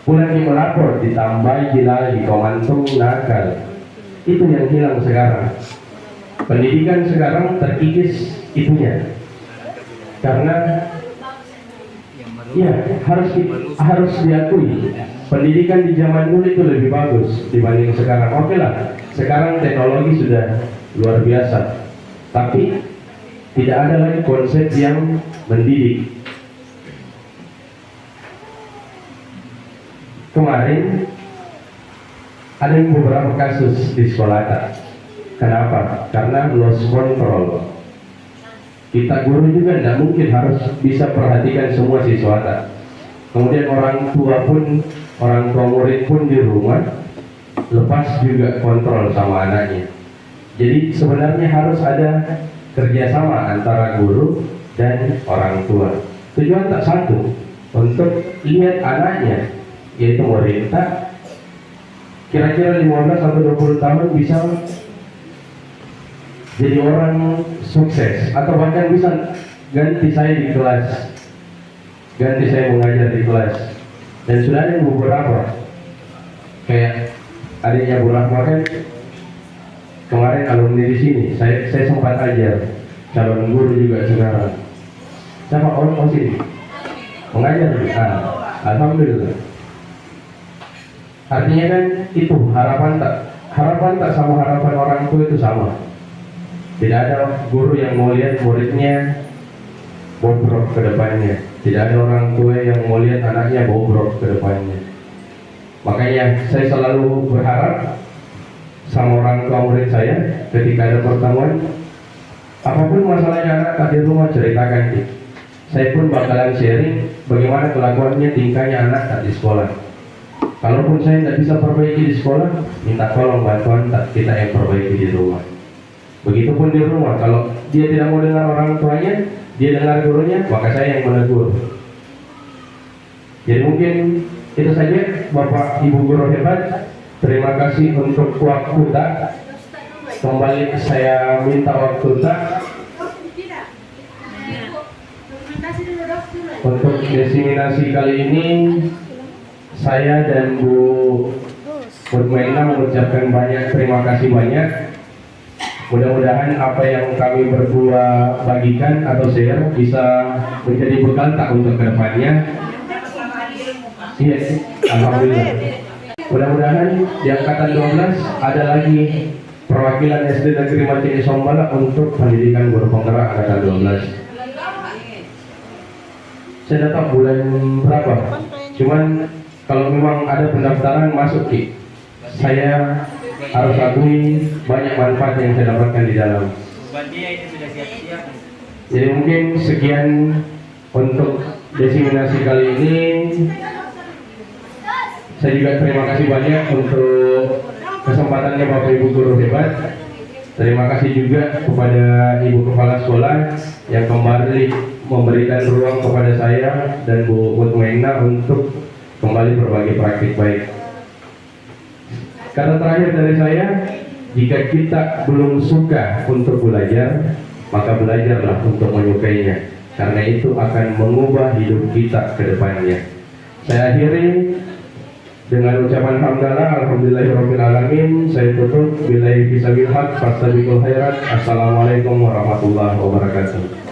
Pulang di melapor, ditambahi lagi, komantung nakal. Itu yang hilang sekarang. Pendidikan sekarang terkikis itunya. Karena ya harus diakui, pendidikan di zaman dulu itu lebih bagus dibanding sekarang. Oke lah, sekarang teknologi sudah luar biasa, tapi tidak ada lagi konsep yang mendidik. Kemarin ada beberapa kasus di sekolah. Kenapa? Karena lost control. Kita guru juga tidak mungkin harus bisa perhatikan semua siswa. Kemudian orang tua murid pun di rumah lepas juga kontrol sama anaknya. Jadi sebenarnya harus ada kerjasama antara guru dan orang tua. Tujuan tak satu, untuk lihat anaknya, yaitu murid tak kira-kira 15 atau 20 tahun bisa jadi orang sukses, atau bahkan bisa ganti saya di kelas, ganti saya mengajar di kelas. Dan sudah ada beberapa, kayak adiknya Bu Rahma kan kemarin alumni di sini, saya sempat ajar, calon guru juga sekarang. Siapa? Oh sini mengajar. Alhamdulillah. Artinya kan itu harapan tak sama harapan orang tua itu sama. Tidak ada guru yang mau lihat muridnya bobrok ke depannya. Tidak ada orang tua yang mau lihat anaknya bobrok ke depannya. Makanya saya selalu berharap sama orang tua murid saya ketika ada pertemuan, apapun masalahnya anak di rumah ceritakan. Saya pun bakalan sharing bagaimana kelakuannya, tingkahnya anak di sekolah. Kalaupun saya tidak bisa perbaiki di sekolah, minta tolong bantuan kita yang perbaiki di rumah. Begitupun di rumah, kalau dia tidak mau dengar orang tuanya, dia dengar gurunya, maka saya yang menegur. Jadi mungkin itu saja, Bapak Ibu guru hebat. Terima kasih untuk waktu tak. Kembali saya minta waktu tak untuk diseminasi kali ini. Saya dan Bu Mutmainah mengucapkan banyak terima kasih banyak. Mudah-mudahan apa yang kami berdua bagikan atau share bisa menjadi bekal tak untuk kedepannya. Iya, alhamdulillah. Mudah-mudahan di angkatan 12 ada lagi perwakilan SD Negeri Macini Sombala untuk pendidikan guru penggerak angkatan 12. Saya dapat bulan berapa? Cuman kalau memang ada pendaftaran masuk Ki, saya harus akui banyak manfaat yang saya dapatkan di dalam. Jadi mungkin sekian untuk diseminasi kali ini. Saya juga terima kasih banyak untuk kesempatannya Bapak Ibu guru hebat. Terima kasih juga kepada Ibu Kepala Sekolah yang kembali memberikan ruang kepada saya dan Bu Mutmainah untuk kembali berbagi praktik baik. Kata terakhir dari saya, jika kita belum suka untuk belajar, maka belajarlah untuk menyukainya, karena itu akan mengubah hidup kita ke depannya. Saya akhiri dengan ucapan hamdalah, alhamdulillahirabbil alamin. Saya tutup billahi fisabilillah, fastabiqul khairat. Assalamualaikum warahmatullahi wabarakatuh.